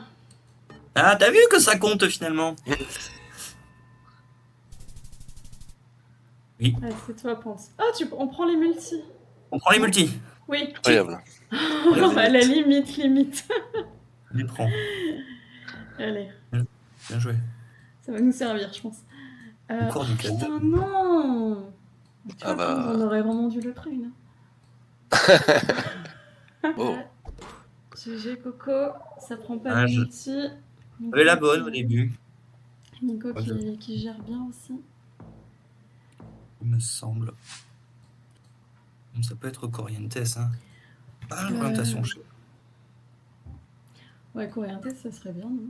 Ah, t'as vu que ça compte finalement? Oui. Ah, c'est toi, pense. Ah, on prend les multis. On prend les multis. Oui. Incroyable. À la limite. On les prend. Allez. Bien joué. Ça va nous servir, je pense. Encore du cadeau. Putain, non! Tu vois, bah. on aurait vraiment dû le train. Oh. GG Coco, ça prend pas de multi. J'avais la bonne au début. Nico qui gère bien aussi. Il me semble. Ça peut être Corrientes, hein. Ah, l'orientation. Ouais, Corrientes, ça serait bien, non?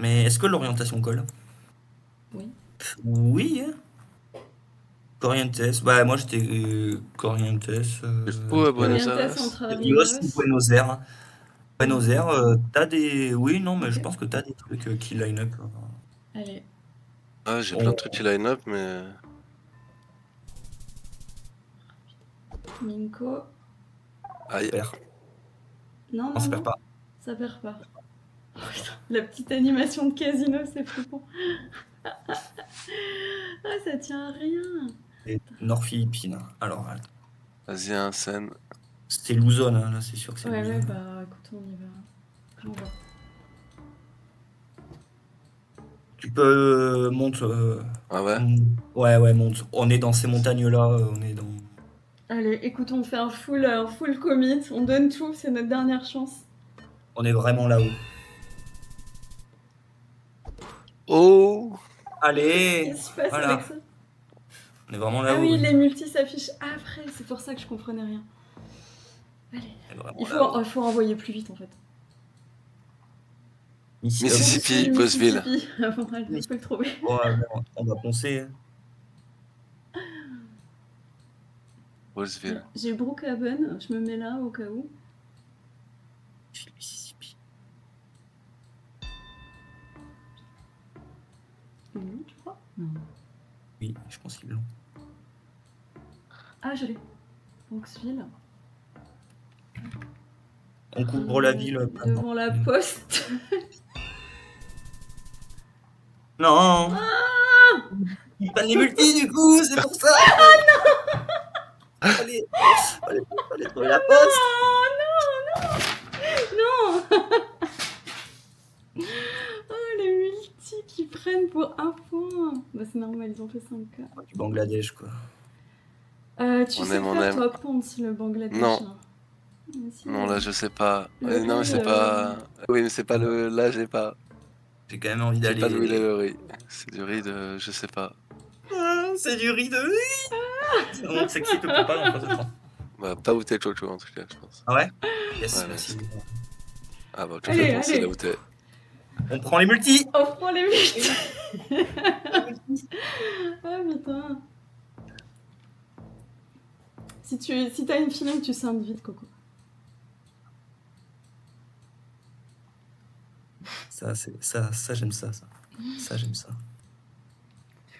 Mais est-ce que l'orientation colle? Oui. Oui, hein. Corrientes. Bah, moi j'étais Corrientes. Buenos Aires. Corrientes entre Buenos Aires. Buenos Aires, t'as des. Oui, non, mais je Ok. pense que t'as des trucs qui line up. Allez. Ah, j'ai On- plein de trucs qui line up, mais. Minko. Aïe. Perd. Non, On non, se perd non. pas. Ça perd pas. Oh, putain, la petite animation de casino, c'est flippant. Ah, ça tient à rien. Et Nord Philippines. Alors, Vas-y, un scène. c'est Luzon, hein, là, c'est sûr que c'est Ouais, Luzon. bah écoute, on y va. On va. Tu peux monte. Ah ouais? Ouais, monte. On est dans ces montagnes-là. On est dans. Allez, écoute, on fait un full commit. On donne tout, c'est notre dernière chance. On est vraiment là-haut. Oh! Allez, Qu'est-ce qui se passe voilà. avec ça? On est vraiment Ah là-haut. oui, les multis s'affichent après, c'est pour ça que je comprenais rien. Allez, On est vraiment il là-haut. faut envoyer plus vite en fait. Mississippi, Ponce, Bosville. Mississippi. Avant, elle peut le trouver. Ouais, on va poncer. Bosville. J'ai Brookhaven, je me mets là au cas où. Mississippi. Ils l'ont, tu crois? Non. Oui, je pense qu'ils l'ont. Ah, je l'ai. Brooksville. On couvre la ville. Devant la poste. Non. Ah Ils prennent les multis du coup, c'est pour ça. Allez, allez trouver la poste. Non Oh, les multis qui prennent pour un point. Bah, c'est normal, ils ont fait 5K. Du Bangladesh, quoi. Tu On sais aime, on faire, aime. toi, Ponce, le Bangladesh? Non. Hein. Mais si, Non, là, je sais pas. Le Non, mais riz, c'est pas. Oui, mais c'est pas le. Là, j'ai pas. J'ai quand même envie J'ai pas de d'aller. le riz. C'est du riz de. Je sais pas. Ah, c'est du riz de riz. On s'excite ou pas dans phase 3. Bah, pas où t'es, Chocho, en tout cas, je pense. Ah ouais. Yes, Ouais, merci. Ah, bah, tu Allez, fais penser allez. là où t'es. On prend les multis. On prend les multis. Ah putain. Si t'as une feeling, tu scindes vite, Coco. Ça j'aime ça. Ça j'aime ça.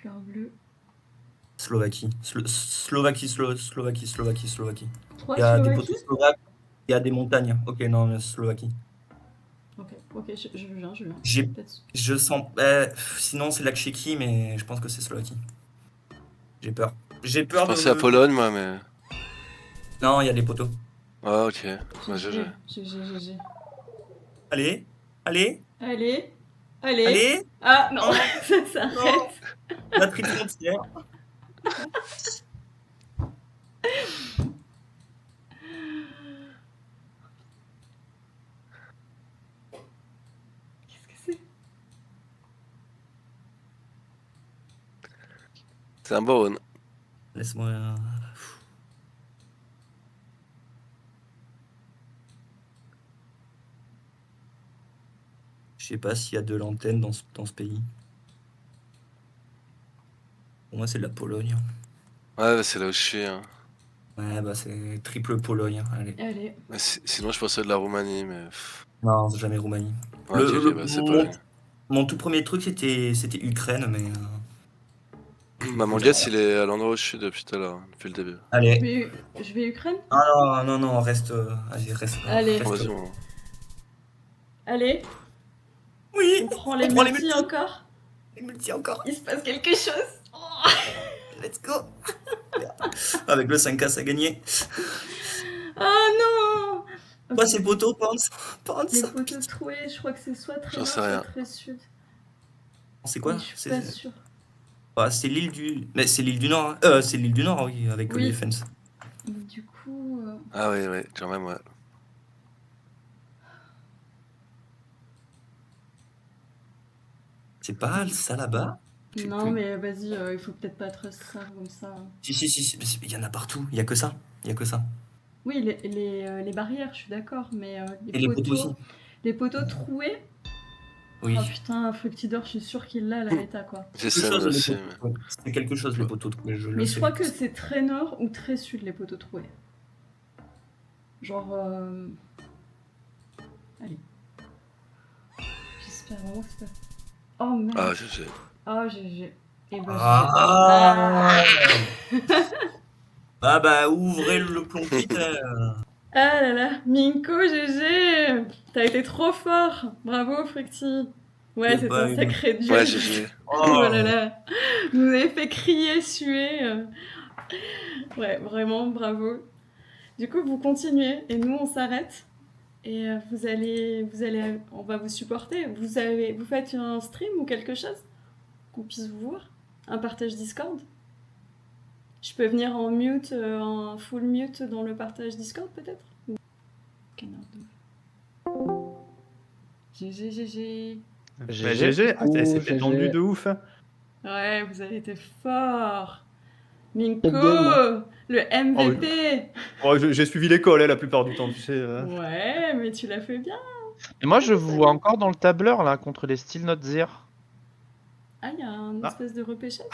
Fleur bleue. Slovaquie. Slovaquie. 3 Il y a des Slovaquie. poteaux slovaques. Il y a des montagnes. Ok, non, mais Slovaquie. Ok, je viens. J'ai- Peut-être. Je sens. Sinon, c'est la Tchéquie, mais je pense que c'est Slovaquie. J'ai peur. J'ai Je peur de. pensais à Pologne, moi, mais. Non, il y a des poteaux. Ah, ok. Bah, GG. GG. Allez. Allez. Ah non, Non. ça s'arrête. La triple frontière. Qu'est-ce que c'est? C'est un bon. Laisse-moi. Je sais pas s'il y a de l'antenne dans ce pays. Pour moi, c'est de la Pologne. Ouais, bah, c'est là où je suis. Hein. Ouais, bah c'est triple Pologne. Allez. Allez. Mais sinon, je pensais de la Roumanie, mais. Non, c'est jamais Roumanie. Ouais, GG, bah, c'est Pologne. Mon tout premier truc, c'était Ukraine, mais. Bah, mon guess, il est à l'endroit où je suis depuis tout à l'heure, depuis le début. Allez. Je vais Ukraine. Non, reste. Allez, reste. Allez. Oh, reste. vas-y, on- Allez, Oui. on prend les On prend les multis multis. encore. Les multis encore. Il se passe quelque chose. Oh. Let's go. Avec le 5K, ça a gagné. Ah non. Quoi, Ok. c'est poteau, Pance. Les poteaux troués, je crois que c'est soit très J'en nord, sais soit rien. très sud. C'est quoi? Mais je suis pas sûre. C'est l'île du. Mais c'est l'île du Nord. Hein. C'est l'île du Nord, oui, avec Oui. les Defense. Mais du coup. Ah, oui, quand même, ouais. C'est pas ça là-bas? Je sais Non, plus. mais vas-y, il faut peut-être pas tracer ça comme ça. Si, il y en a partout. Il y a que ça. Oui, les barrières, je suis d'accord, mais Et les poteaux aussi. les poteaux troués. Oui. Oh putain, Fructidor, je suis sûre qu'il l'a à la méta quoi. J'essaie Quelque chose, aussi. les poteaux. C'est quelque chose, les poteaux. Mais je le Mais je sais. crois que c'est très nord ou très sud les poteaux troués. Genre. Allez. J'espère vraiment que c'est pas... Oh merde. Ah, GG. Oh, GG. Et bah, Ah Ah bah, ouvrez le plomb critère. Ah là là, Minko, GG. T'as été trop fort. Bravo, Fructi. Ouais, Eh c'est bah, un sacré Ouais, jet. GG. Oh là là. Vous nous avez fait crier, suer. Ouais, vraiment, bravo. Du coup, vous continuez et nous, on s'arrête. Et on va vous supporter. Vous faites un stream ou quelque chose qu'on puisse vous voir? Un partage Discord? Je peux venir en mute, en full mute dans le partage Discord peut-être? Canard de- GG, GG. Bah, GG, ah, ça s'est GG. tendu de ouf. Ouais, vous avez été fort. Minko, Quelle game. le Oh, MVP. j'ai suivi l'école la plupart du temps, tu sais. Ouais, mais tu l'as fait bien. Et moi, je vous vois encore dans le tableur, là, contre les Still Not There. Ah, il y a un Ah. espèce de repêchage?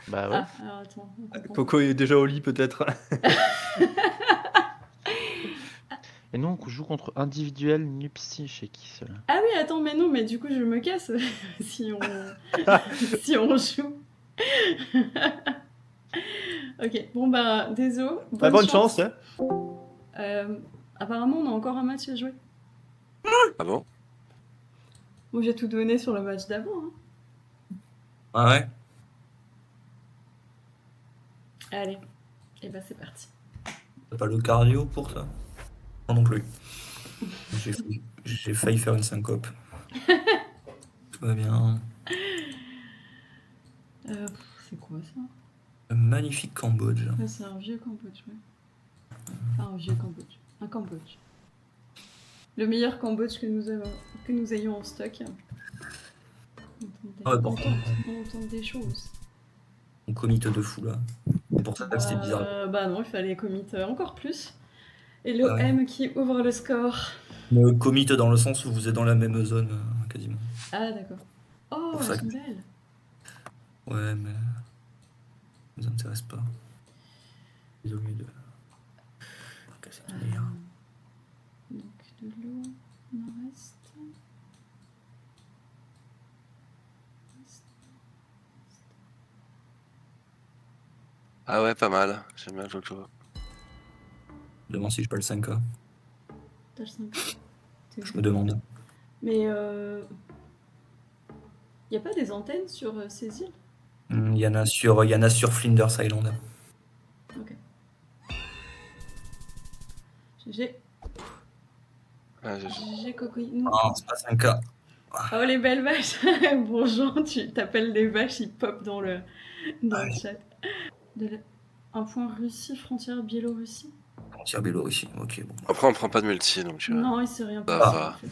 Bah ouais. Ah, alors attends. on comprend. Coco est déjà au lit peut-être. Et nous, on joue contre individuel Nupsi, chez qui cela? Ah oui, attends, mais non, mais du coup, je me casse si on, si on joue. Ok, bon bah, désolé. Bonne chance. Hein. Apparemment, on a encore un match à jouer. Ah bon? Moi, j'ai tout donné sur le match d'avant. Hein. Ah ouais. Allez, et bah c'est parti. T'as pas le cardio pour ça? Moi non plus. J'ai failli faire une syncope. Tout va bien. C'est quoi ça? Un magnifique Cambodge. Ouais, c'est un vieux Cambodge, ouais. Enfin, un vieux Cambodge. Un Cambodge. Le meilleur Cambodge que nous ayons en stock. Ah ouais, par contre, On entend des choses. on commit de fou là. C'est pour ça que c'était bizarre. Bah non, il fallait commit encore plus. Et l'OM Ouais. qui ouvre le score. Me commit dans le sens où vous êtes dans la même zone, quasiment. Ah d'accord. Oh, Pour elles ça sont que- belles. Ouais, mais. Ça nous intéresse pas. Désolé de. casser ton délire. Donc de l'eau, il en reste. Ah ouais, pas mal. J'aime bien Jojo. Demande si je pas le 5K. T'as le 5. Je me demande. Mais y a pas des antennes sur ces îles? Il y en a sur Flinders Island. Ok. GG. Ah, GG. GG Cocoïne. Ah, c'est pas 5K. Oh les belles vaches. Bonjour, tu t'appelles des vaches, ils pop dans le Ouais. chat. Un point Russie, frontière Biélorussie. Frontière Biélorussie. Ok, bon. Après, on prend pas de multi, donc. Non, il s'est rien Ça passé va. en fait.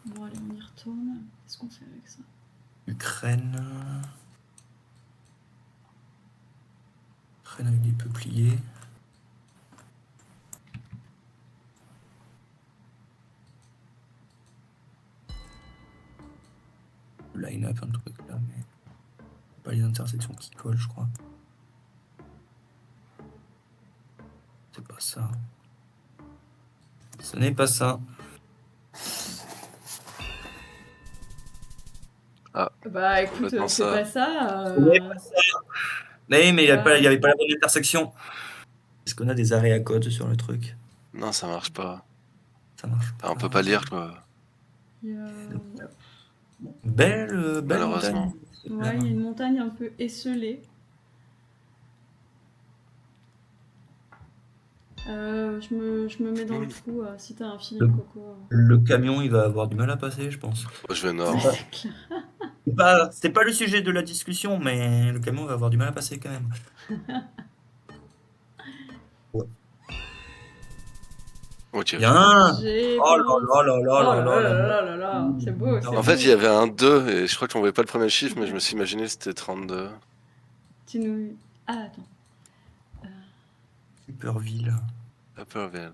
Bon allez, on y retourne. Qu'est-ce qu'on fait avec ça? Ukraine. Ukraine avec des peupliers. Line-up, un truc là, mais. Pas les intersections qui collent, je crois. C'est pas ça. Ce n'est pas ça. Bah écoute, Complètement c'est ça. pas ça. Mais il n'y Ouais. avait pas la bonne intersection. Est-ce qu'on a des arrêts à code sur le truc? Non, ça marche pas. Ça marche Ah, on peut pas lire, quoi. Il y a... Belle Malheureusement. montagne. Ouais, il y a une montagne un peu esselée. Je me mets dans le trou si t'as un filet coco. Le camion, il va avoir du mal à passer, je pense. Moi, je vais nord. C'est clair. C'est pas le sujet de la discussion, mais le camion va avoir du mal à passer quand même. Ok. Bien. J'ai Oh là là là là là là là. là là. C'est beau, c'est En En beau. fait, il y avait un 2 et je crois qu'on voyait pas le premier chiffre, mais je me suis imaginé que c'était 32. Tu nous... Ah, attends. Superville. Upperville.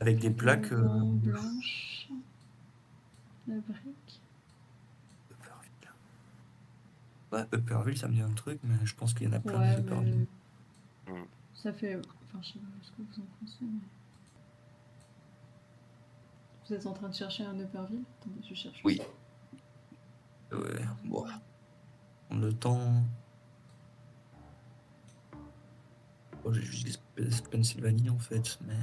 Avec des plaques. Blanche. La brique. Upperville. Ouais, Upperville, ça me dit un truc, mais je pense qu'il y en a plein Ouais, des mais... Upperville. Mm. Ça fait... Enfin, je sais pas ce que vous en pensez, mais... Vous êtes en train de chercher un Upperville? Attendez, je cherche. Oui. Ouais, bon. On a le temps. Oh, j'ai juste Pennsylvanie en fait, mais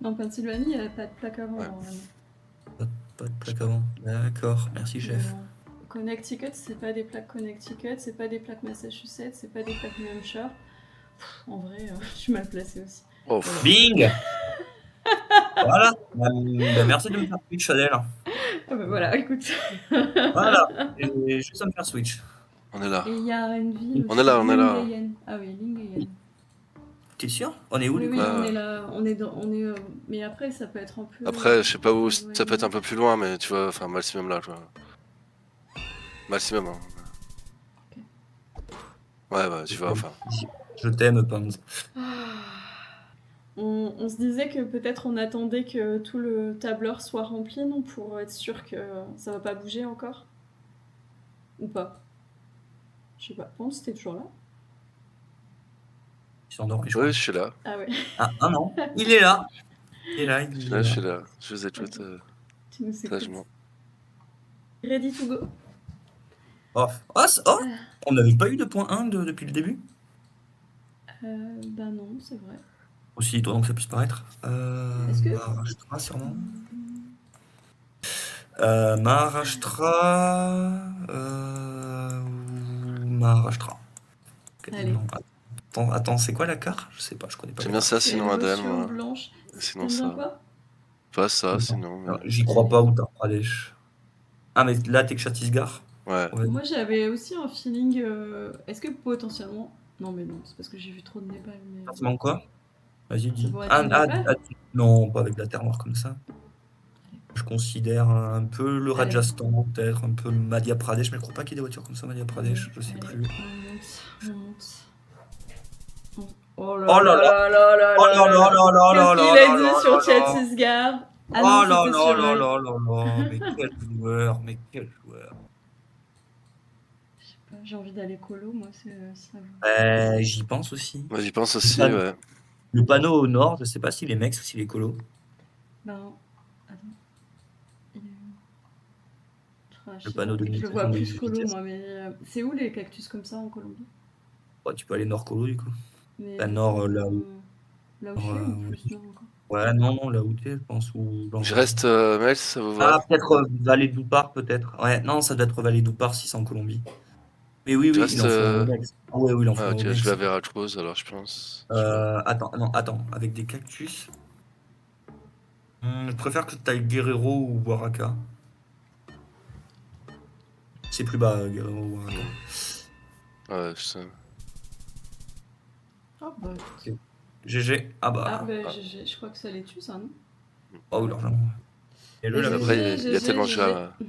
Non, Pennsylvanie, il n'y a pas de plaque avant, Ouais. normalement. pas de plaque avant. D'accord, merci chef. Non. Connecticut, c'est pas des plaques Connecticut, c'est pas des plaques Massachusetts, c'est pas des plaques New Hampshire. En vrai, je suis mal placée aussi. Oh, Voilà. Bing. Voilà. Merci de me faire switch, Adèle. Ah bah voilà, écoute. Voilà. Et juste à me faire switch. on est là. Et il y a une ville On est là, on est là. Lingayen. Ah oui, Lingayen. T'es sûr? On est où Oui, du oui, coup Ouais, on ouais. est là, mais après ça peut être un peu... Après, je sais pas où, éloigné. ça peut être un peu plus loin, mais tu vois, enfin, maximum là, tu vois. Maximum, hein. Ouais, tu vois, enfin. Je t'aime, Pans. On se disait que peut-être on attendait que tout le tableur soit rempli, non, pour être sûr que ça va pas bouger encore. Ou pas. Je sais pas. Bon, c'était toujours là. Il s'est endormi, je Oui, crois. je suis là. Ah ouais, Ah non, il est là. Il est là, il Je suis est là, là. je suis là. Je vous écoute tu nous écoutes. sagement. Ready to go. Oh, on n'avait pas eu de point 1 depuis le début? Bah non, c'est vrai. Aussi étonnant que ça puisse paraître. Est-ce que- Maharashtra, sûrement. Maharashtra. Ou Maharashtra. Allez. Attends, c'est quoi la carte? Je sais pas, je connais pas. J'aime la bien carte. ça, sinon C'est Adèle, l'ocean moi. blanche. Sinon T'aimes bien ça. quoi? Pas ça, sinon. Alors, j'y crois pas, Uttar Pradesh. Ah, mais là, t'es que Chhattisgarh? Ouais. Ouais. Moi j'avais aussi un feeling... Est-ce que potentiellement... Non mais non, c'est parce que j'ai vu trop de Népal. Mais... Département quoi? Vas-y, dis. pourrait être le Népal Non, pas avec la terre noire comme ça. Je considère un peu le Allez. Rajasthan, peut-être un peu le Madhya Pradesh, mais je crois pas qu'il y ait des voitures comme ça, Madhya Pradesh, je sais Allez, plus. on monte. Oh là Oh là là là là Oh là là là là là là Qu'est-ce qu'il là a là dit sur là là. Chhattisgarh? Ah Oh non, là c'était là sur... là là là là, mais quel joueur, mais quel joueur. Je sais pas, j'ai envie d'aller colo, moi, ça... J'y pense aussi. Moi, j'y pense aussi, Ah, ouais. Le panneau au nord, je sais pas s'il est mex ou s'il est colo. Ben... Attends. Il est où? Ah, je Le sais panneau pas. de Je le vois plus vitesse. colo, moi, mais... c'est où les cactus comme ça en Colombie? Oh, tu peux aller nord colo du coup. Mais... Bah, nord, là où. Là où je suis, ou plus nord encore? Ouais, non, là où t'es, je pense. Ou dans- Je reste Mel, ça vous va? Ah, peut-être Vallée d'Oupar, peut-être. Ouais, non, ça doit être Vallée d'Oupar si c'est en Colombie. Mais oui, Je il reste, en faut un au Mex. Ah ouais, oui, il en faut Ah, un ok, au Mex. je vais à Veracruz, alors je pense. Je sais pas. Attends, avec des cactus. Je préfère que tu ailles Guerrero ou Oaxaca. C'est plus bas, Guerrero ou Oaxaca. Ouais, je sais. Ah bah... écoute. GG. Ah Ah bah. bah, je crois que ça les tue, ça, non? Oh oui, largement. Et le Et là GG, Après, il y a GG, tellement de GG. jeux.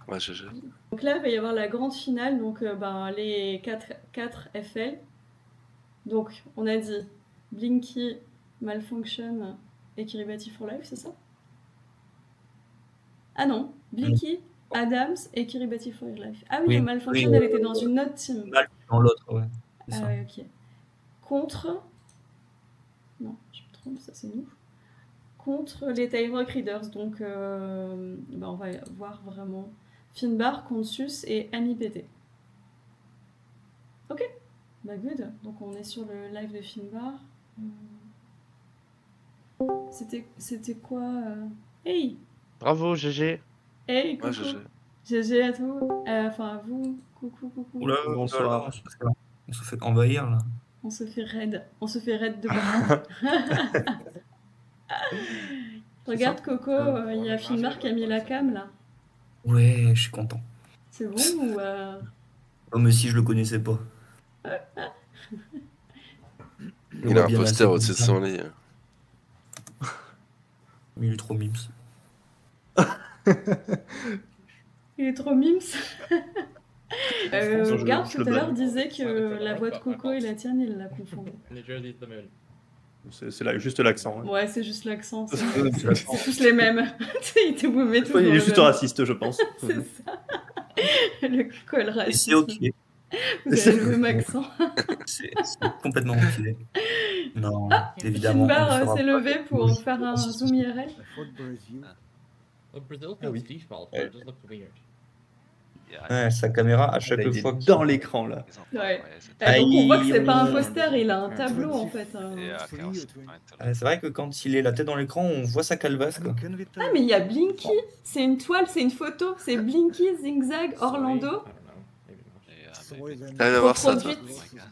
Ouais, GG. Donc là, il va y avoir la grande finale, donc ben, les 4 FL. Donc, on a dit Blinky, Malfunction et Kiribati for Life, c'est ça? Ah non, Blinky, Adams et Kiribati for Life. Ah oui, Oui, Malfunction, oui, elle était dans une autre team. Mal dans l'autre, ouais. C'est Ah ça. ouais, ok. Contre... Non, je me trompe, ça c'est nous. Contre les Time Rock Readers, donc ben, on va voir vraiment Finbar, Consus et Annie PT. Ok, bah good. Donc on est sur le live de Finbar. C'était quoi Hey Bravo, GG. Hey, coucou Ouais, GG. GG à tous. Enfin à vous. Coucou. Oula, Bonsoir. on se fait envahir là. On se fait raid. On se fait raid de partout. Regarde Coco, il y a Finbar qui a mis la cam là. Ouais, je suis content. C'est bon ou Oh, mais si je le connaissais pas. Je le Il vois a un bien poster assez au-dessus de comme son ça. lit. Mais il est trop mimes. il est trop mimes. je Garde tout à le l'heure donne. disait que la voix de Coco et la tienne, il la confondait. C'est là, juste l'accent. hein. Ouais, c'est juste l'accent. C'est C'est l'accent. c'est tous les mêmes. Il te vous met tous Il dans est le juste même. raciste, je pense. C'est ça. Le col Et raciste. c'est ok. Vous avez le même accent. C'est complètement ok. Non, évidemment. on Finbar ne fera s'est pas levé de pour touche. faire un zoom IRL. Ah oui. Ouais, sa caméra, à chaque Là, il est fois dans l'écran là. Ouais. Ah, Donc on voit que c'est il- pas un poster, il a un tableau en fait. Hein. C'est vrai que quand il est la tête dans l'écran, on voit sa calvasse, quoi. Ah mais il y a Blinky, c'est une toile, c'est une photo, c'est Blinky, Zigzag, Orlando, Allez voir ça. reproduite.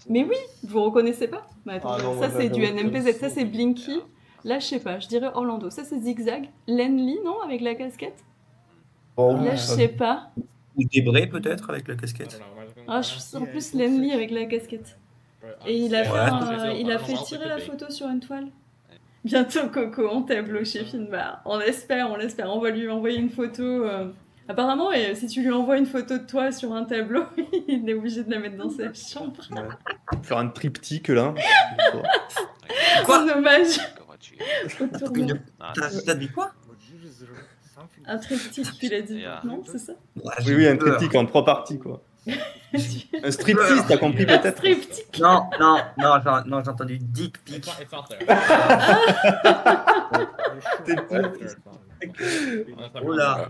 Mais oui, vous reconnaissez pas? Bah attends, Ah non, ça moi, c'est du j'avoue que- NMPZ, ça c'est Blinky. Là je sais pas, je dirais Orlando. Ça c'est Zigzag. Lenly, non, avec la casquette? Là je sais pas. Ou Debray, peut-être, avec la casquette. Ah, en plus Lenly avec la casquette. Et il a fait tirer la photo sur une toile. Bientôt Coco en tableau chez Finbar. On l'espère. On va lui envoyer une photo. Apparemment, si tu lui envoies une photo de toi sur un tableau, il est obligé de la mettre dans sa chambre. Ouais. Faire un triptyque là. Quoi En hommage au tournoi. T'as dit quoi? Un triptyque, tu l'as dit. Non, c'est ça? Oui, un triptyque en 3 parties quoi. Un striptease, t'as compris Un peut-être? triptyque. Non, j'ai entendu dick pic. Oh là,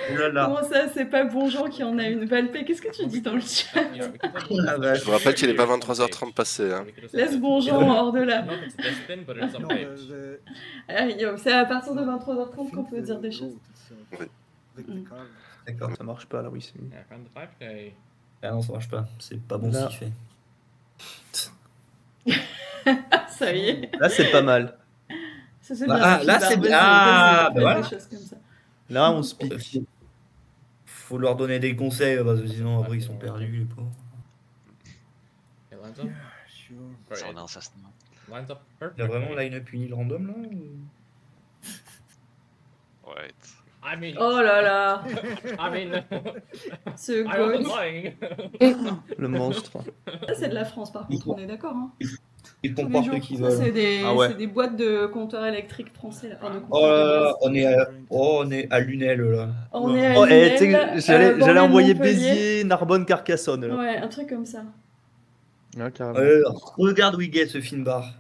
Comment ça, c'est pas Bonjour qui en a une? Valpé, qu'est-ce que tu dis dans le chat? Je vous rappelle qu'il n'est pas 23h30 passé. Hein. Laisse Bonjour hors de là. C'est à partir de 23h30 qu'on peut dire des choses. D'accord. Ça marche pas là, oui. Ah non, ça marche pas. C'est pas bon Là. ce qu'il fait. Ça y est. Là, c'est pas mal. Ça, c'est Bah, bien. ah, là, Phil c'est Barbet, bien. Ah, des bah voilà. choses comme ça. Là, on se pique. Faut leur donner des conseils parce que sinon après ils sont perdus les pauvres. Il y a vraiment line-up une île random là ou... Oh là là. Ce goat. Le monstre. Ça, c'est de la France, par contre, on est d'accord. Hein. Ils Tous font les croire jours. qu'ils Ça, veulent. c'est des, Ah ouais. c'est des boîtes de compteurs électriques français. Là. Enfin, de Oh compteurs là de là, base. on est à Lunel là. On est à Oh, tu sais Lunel, que j'allais Bordeaux, envoyer Montpellier. Béziers, Narbonne, Carcassonne. Là. Ouais, un truc comme ça. Ouais, carrément. Regarde où il get ce film bar.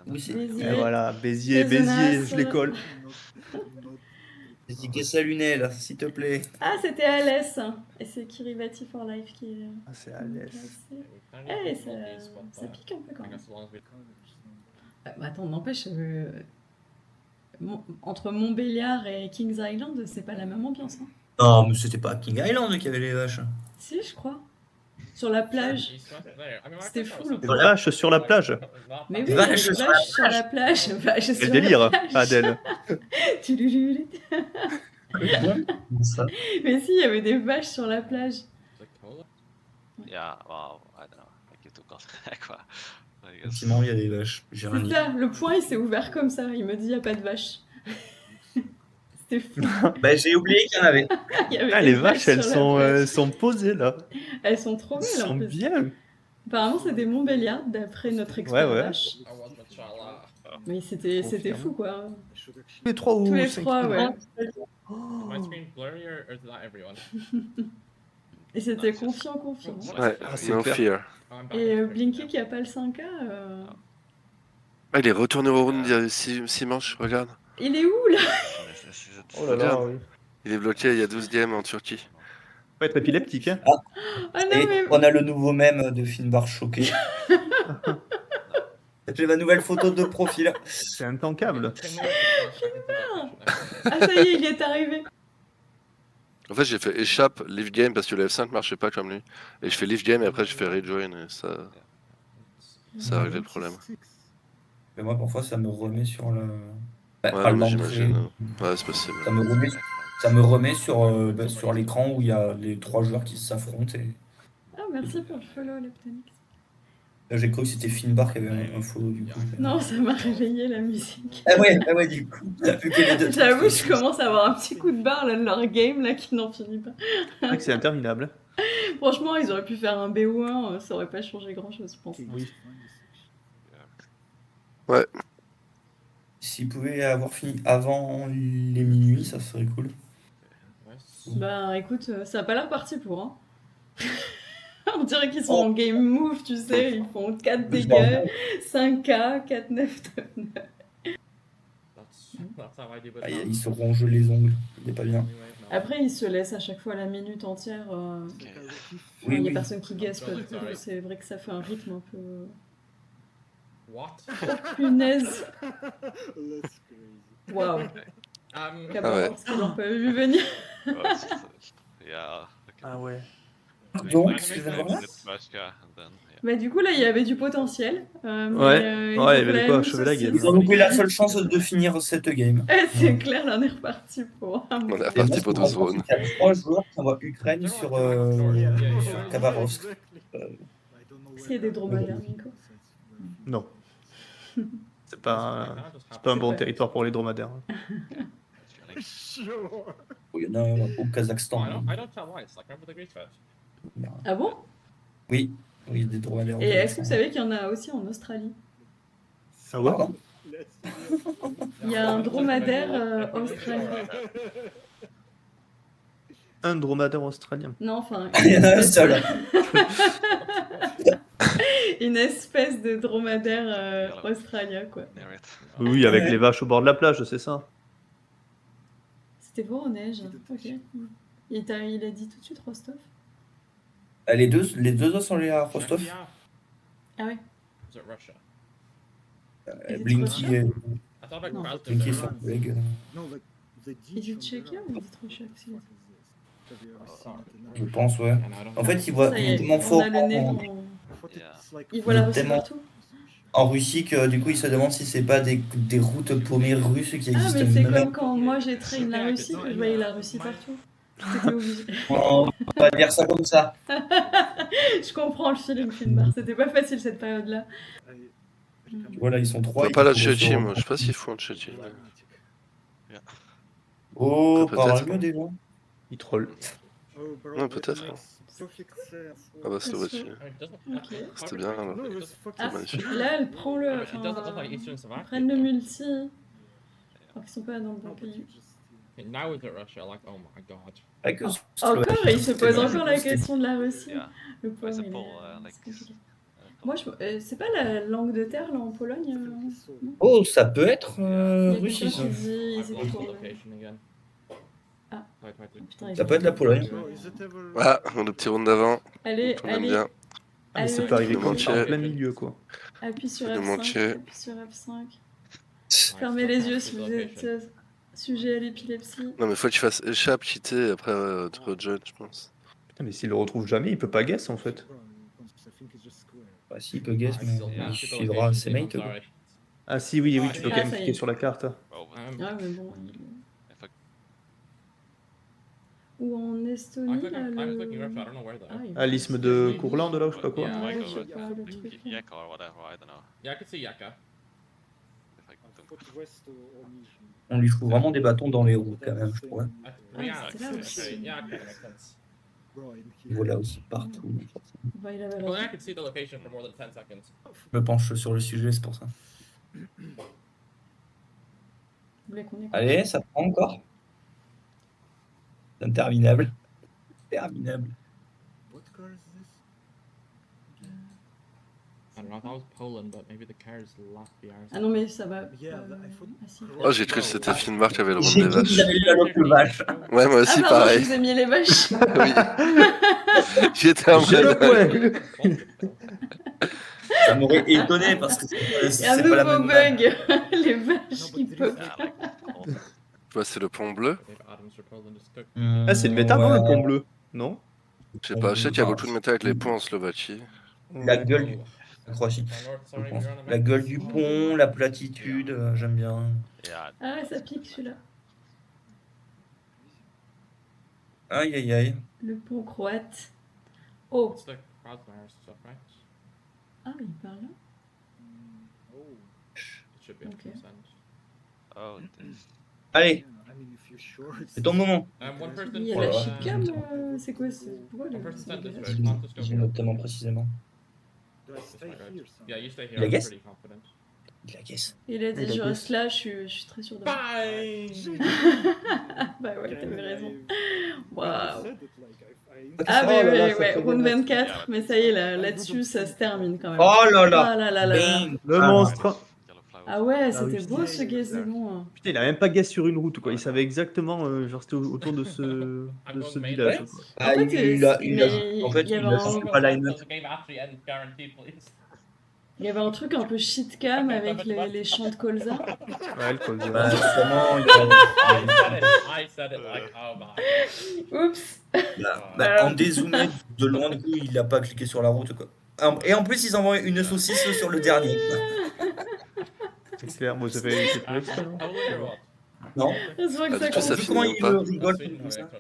Oui, c'est. Béziers. Et voilà, Béziers, Pézenas, je les colle. Vas-y, get ça Lunel, s'il te plaît. Ah, c'était Alès. Et c'est Kiribati for Life qui est. Ah, c'est à l'aise. Eh, ça pique un peu quand même. Bah, attends, n'empêche, entre Montbéliard et Kings Island, c'est pas la même ambiance. Hein. Non, mais c'était pas à King Island qui avait les vaches. Si, je crois. Sur la plage. C'était fou le Des vaches sur la plage. Mais oui, Vaches des sur vaches sur la plage. Vaches Quel sur la délire, plage. Adèle. Tulululu. Ça. Mais si, il y avait des vaches sur la plage. Effectivement, il y a des vaches. J'ai rien C'est dit. ça, le point il s'est ouvert comme ça. Il me dit, il n'y a pas de vaches. C'était fou. Bah, j'ai oublié qu'il y en avait. Il y avait Ah, des les vaches, elles sur la plage. sont posées là. Elles sont trop Elles belles en sont plus. bien. Apparemment, c'est des Montbéliards d'après notre expert Ouais. vache. Mais c'était fou quoi. Tous les trois ou Tous les 5 trois, ouais. Oh. Et c'était confiant. Ouais, Ah, c'est no clair. fear. Et Blinky qui a pas le 5K, Ah, il est retourné au round il y a 6 manches, regarde. il est où là? Oh là là, oui. Il est bloqué, il y a 12 games en Turquie. Faut être épileptique, hein. Ah non Et mais... on a le nouveau mème de Finbar choqué. J'ai ma nouvelle photo de profil. C'est intankable. Ah ça y est, il est arrivé. En fait, j'ai fait échappe, leave game parce que le F5 marchait pas comme lui. Et je fais leave game et après je fais rejoin et ça a réglé le problème. Mais moi, parfois, ça me remet sur le. Ouais, Pas le mais d'entrée. j'imagine. Ouais, c'est possible. Ça me remet sur l'écran où il y a les 3 joueurs qui s'affrontent. Et... Ah merci pour le follow, Leptonix. Là, j'ai cru que c'était Finbar qui avait un follow du coup. Non, ça m'a réveillé la musique. Ah ouais, du coup. Vu que les deux- J'avoue, je commence à avoir un petit coup de barre là, de leur game là qui n'en finit pas. C'est vrai que c'est interminable. Franchement, ils auraient pu faire un BO1, ça aurait pas changé grand chose, je pense. Oui. S'ils pouvaient avoir fini avant les minuit, ça serait cool. Bah écoute, ça a pas l'air parti pour. Hein. On dirait qu'ils sont en game move, tu sais, ils font 4 dégâts, 5K, 4, 9, 9, 9. Ah, il se ronge les ongles. Il est pas bien. Après, il se laisse à chaque fois la minute entière. Oui, il n'y a oui. personne qui guesse, quoi. Du coup, c'est vrai que ça fait un rythme un peu. What? Punaise! Waouh! Ah ouais. Kabarowski, on l'a pas vu venir. Ah ouais. Donc, ce que je viens de voir là, Bah, du coup, là, il y avait du potentiel. Mais, Ouais, ils ouais, ont il y fait avait la de quoi même achever la chose game. ils ont loupé la seule chance de finir cette game. C'est clair, là, on est reparti pour un On est bout. reparti pour 12 rounds. Il y a 3 joueurs qui envoient Ukraine sur Khabarovsk. Est-ce qu'il y a des dromadaires, Nico? Non. C'est pas un bon pas- territoire pour les dromadaires. Il y en a au Kazakhstan. I don't tell lies. Like, remember the Greek fest? Ah bon? Oui, oui, il y a des dromadaires. au Et est-ce que vous Kazakhstan. savez qu'il y en a aussi en Australie? Ah ouais? Pardon. Il y a un dromadaire australien. Un dromadaire australien. Non, enfin. Il y en a un seul. Une espèce de dromadaire australien, quoi. Oui, avec les vaches au bord de la plage, c'est ça. C'était beau en neige. Ok. Il a dit tout de suite Rostov? Les deux autres sont allés à Rostov. Czechia? Ah ouais. Is it Russia? Is it Blinky Russia? et I thought like No. Krasnodar. Blinky sont collègues. Il dit Tchéquia ou il dit trop Tchéquia? Je pense, ouais. And I don't En know. fait, il Ça y est est, tellement on fort a le nez dans... Il voit Il la est Russie tellement- partout. en Russie que du coup, il se demande si c'est pas des routes paumées russes qui Ah, existent mais c'est même. comme quand moi j'ai traîné la Russie, que je voyais la Russie partout. C'était obligé. On va dire ça comme ça. Je comprends le feeling, Finbar. C'était pas facile cette période-là. Voilà, ils sont trois. On pas la ils pourraient se Tchétchie, moi. rendre- Je sais pas s'ils font en Tchétchie. Oh, Peut-être. parle mieux déjà. Il troll. Ouais, peut-être. Ah bah, Slovaquie. I mean, it doesn't. Ok. C'était bien, alors. Ah, magnifique. là, elle prend le. It doesn't look like Enfin, Eastern Slovakia. ils prennent le multi. Alors qu'ils sont pas dans le bon pays. Okay, now is it Russia? Like, oh my god. Avec eux, Encore, il se pose C'était- encore la question de la Russie. Yeah. Le pauvre, c'est il pour, est- like, c'est compliqué. Moi, c'est pas la langue de terre là en Pologne Oh, ça peut être Il y a Russie, quelqu'un ça. qui dit I've ils étaient lost pour. the location again. Ah. Wait, wait, wait. Putain, ils Ça ont- peut être la Pologne. Ah, le petit round d'avant. Allez, On aime allez, bien. Ah, mais ça allez. peut arriver Le comme ça, en mancher. plein milieu, quoi. Appuie sur Le F5. mancher. Appuie sur F5. Alright, Fermez so les that's yeux the si vous location. êtes sujet à l'épilepsie. Non, mais faut que tu fasses échappe, cheater, et après te rejoin, je pense. Putain, mais s'il le retrouve jamais, il peut pas guess en fait. Bah, s'il peut guess, I mais still il can't see the suivra location, ses Steve, I'm mates. quoi. sorry. Ah si, oui, oui, tu peux Ah, quand même ça y cliquer est. sur la carte. Ah, mais bon. If I- Ou en I'm Estonie, clicking, là, I'm le. clicking Russia, I don't know where though. Ah, il Ah, va- l'isthme de Courlande là, ou je sais pas quoi. Yeah. Ouais, Like, je sais pas, le like, truc. Yek or whatever, I don't know. Yeah, I can see Yaka. If I don't- On lui fout vraiment des bâtons dans les roues, quand même, je crois. Yeah, c'était là okay, aussi. yeah, okay, that makes sense. Il voit là aussi partout. Bah, il avait Well, then I raison. can see the location for more than 10 seconds. Je me penche sur le sujet, c'est pour ça. Vous voulez qu'on écoute? Allez, ça prend encore. C'est interminable. Interminable. I don't know if that was Poland, but maybe the cars left the ours. Ah non, mais ça va. Ah, si. Oh, j'ai cru que c'était Finbar qui avait le round J'ai des dit que vaches. j'avais eu la loque vache. Ouais, moi Ah, aussi, pardon, je pareil. vous ai mis les vaches. Oui. J'étais en J'ai le train point. Ça m'aurait étonné parce que Il y a un c'est pas la nouveau même bug. Les vaches qui pop. Yeah, like, all- Ouais, c'est le pont bleu. Dave Adams for Poland just took. Ah, c'est le métal, non, le pont bleu? Non? Je sais pas, je sais qu'il y a beaucoup de métal avec les ponts en Slovaquie. La gueule du Croatie. My lord, je sorry, pense. we're on a La map. gueule du pont, la platitude, j'aime bien. yeah, Ah, ça pique celui-là. Aïe aïe aïe. Le pont croate. Oh. It's the Krasnodar's stuff, right? Ah, il parle là. It should be Okay. 100%. oh, this- Allez, c'est ton moment. One person. Il y a Oh la là là. chicane. C'est quoi? Pourquoi One le. person sent this c'est- way. Not just go Dis for it. notamment précisément. This way, right? Yeah, you stay here. Il a I'm guess? pretty confident. Il a guess. Il a dit Il a je dit. reste là, je suis très sûr de moi. Bye! Bah ouais, t'avais raison. Waouh. Ah, Oh mais là là, ouais, ça ouais, fait round des 24, mais ça y est, là-dessus, ça se termine quand même. Oh là là. Ah là là là. Bang. Le Ah, monstre. yellow flag Ah ouais, oui, c'était je beau sais. ce gazon. Putain, il a même pas guess sur une route, quoi. Il savait exactement, genre, c'était autour de ce village, Ouais. quoi. En fait, En fait, il y avait il a su un... pas line-up. Il y avait un truc un peu shitcam avec les champs de colza. Ouais, le colza. Bah, sûrement, I said it like, oh my. Oups. en dézoomé de loin, du coup, il a pas cliqué sur la route, quoi. Et en plus, ils envoient une saucisse sur le dernier, quoi. C'est clair, moi, ça fait exprès, non Non. J'espère que Ah, ça du coup, ça compte. finit Comment même il pas. rigole comme ça.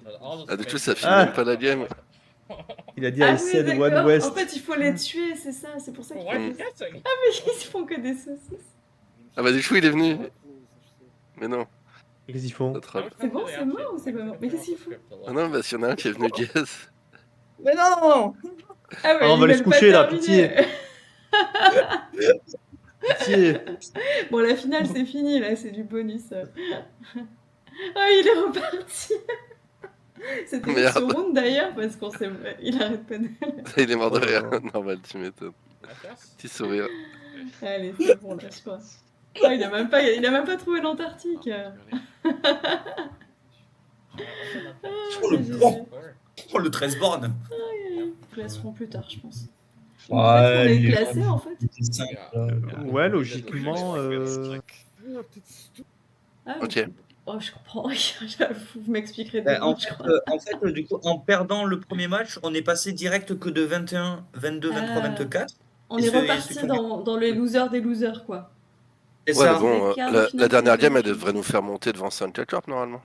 Ah, du coup, ça finit Ah. même pas la game. Il a dit Ah I oui, said One d'accord. West. En fait, il faut les tuer, c'est ça. C'est pour ça qu'ils Why are font you des... guessing? Ils font que des saucisses. Ah bah, du coup, il est venu. Mais non, Qu'est-ce qu'ils font? ça troll. C'est bon, c'est mort ou c'est pas mort? Mais qu'est-ce qu'ils font? Ah non, bah, s'il y en a un qui est venu guess. Mais non! Ah, Ah, on va les veulent pas coucher, là, terminer. Pitié. Bon, la finale, c'est fini, là, c'est du bonus. Ah, il est reparti. C'était une Merde. round d'ailleurs, parce qu'on s'est... Il arrête pas de... Il est mort de Oh là rire. là. Normal, tu m'étonnes. Petit sourire. Allez, c'est bon, lâche-toi. Ah, il a même pas trouvé l'Antarctique. Oh, le bon. Oh, le 13 bornes. Ils classeront plus tard, je pense. Ouais, Peut-être qu'on est il est classé, en fait. Ouais, logiquement. Ah, Ok. Oh, je comprends. J'avoue, vous m'expliquerez En demain, je crois. fait, du coup, en perdant le premier match, on est passé direct que de 21, 22, 23, Ah. 24. On Et est ce- reparti et ce- dans les losers des losers, quoi. C'est Ouais, ça. mais bon, Les quarts de la finale, dernière c'est game, elle les devrait nous faire monter devant Suncut Corp, normalement.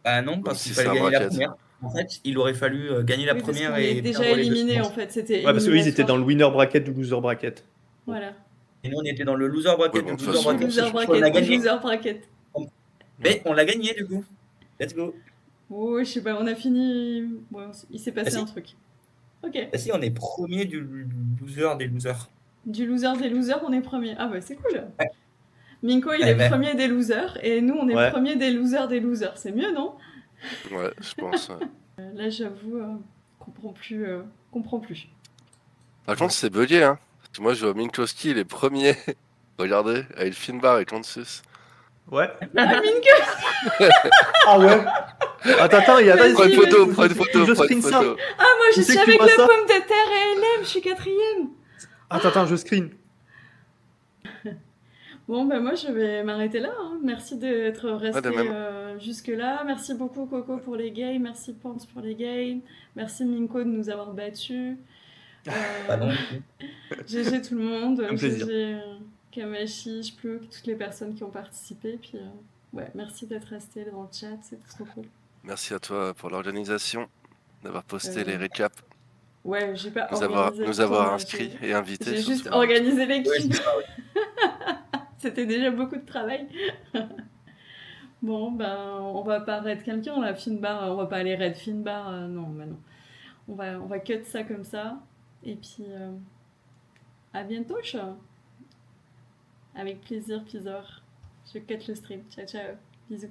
Bah non, Même parce si qu'il c'est fallait un gagner la bracket. première. En fait, il aurait fallu gagner la Oui, parce première qu'on est et déjà perdre les deux éliminés, en suivantes. fait. C'était Ouais, parce qu'eux, ils étaient dans éliminatoire. le winner bracket du loser bracket. Voilà. Et nous, on était dans le loser bracket Oui, bon, du de loser toute façon, Du bracket. loser On a bracket, du gagné. loser bracket. Mais on l'a gagné, du coup. Let's go. Oh, je sais pas, on a fini... Bon, il s'est passé Ah, si. un truc. Ok. Bah si, on est premier du loser des losers. Du loser des losers, on est premier. Ah bah c'est cool. Ouais. Minko, il Ouais, est mais- premier des losers, et nous, on est Ouais. premier des losers des losers. C'est mieux, non? Ouais, je pense. Là, j'avoue, comprends plus. Par contre, c'est bugué, hein. Parce que moi, je vois Minkowski, il est premier. Regardez, avec Finbar et Consus. Ouais. Ah, Minko! Ah ouais. Attends, il y a. Vas-y, Prends une photo, vas-y. prends une photo, Je prends une screen ça. photo. Ah, moi, je Qui c'est suis que tu avec vois la ça pomme de terre et LM, je suis quatrième. Attends, je screen. Bon, ben moi, je vais m'arrêter là. Hein. Merci d'être resté de même. jusque-là. Merci beaucoup, Coco, pour les games. Merci, Pants, pour les games. Merci, Minko, de nous avoir battus. Bah non. GG tout le monde. Un plaisir. GG Kamashi, Shpluk, toutes les personnes qui ont participé. Puis, ouais, merci d'être resté dans le chat. C'est trop cool. Merci à toi pour l'organisation, d'avoir posté les récaps, Ouais, j'ai pas nous organisé avoir le inscrits tournoi, et invités. J'ai surtout. juste organisé Ouais, l'équipe. c'est ça, ouais. C'était déjà beaucoup de travail. Bon, ben, on va pas raid quelqu'un, là, Finbar, on va pas aller raid Finbar, non, mais non. On va cut ça comme ça. Et puis, à bientôt, chat. Avec plaisir, Pizor. Je cut le stream. Ciao, ciao. Bisous.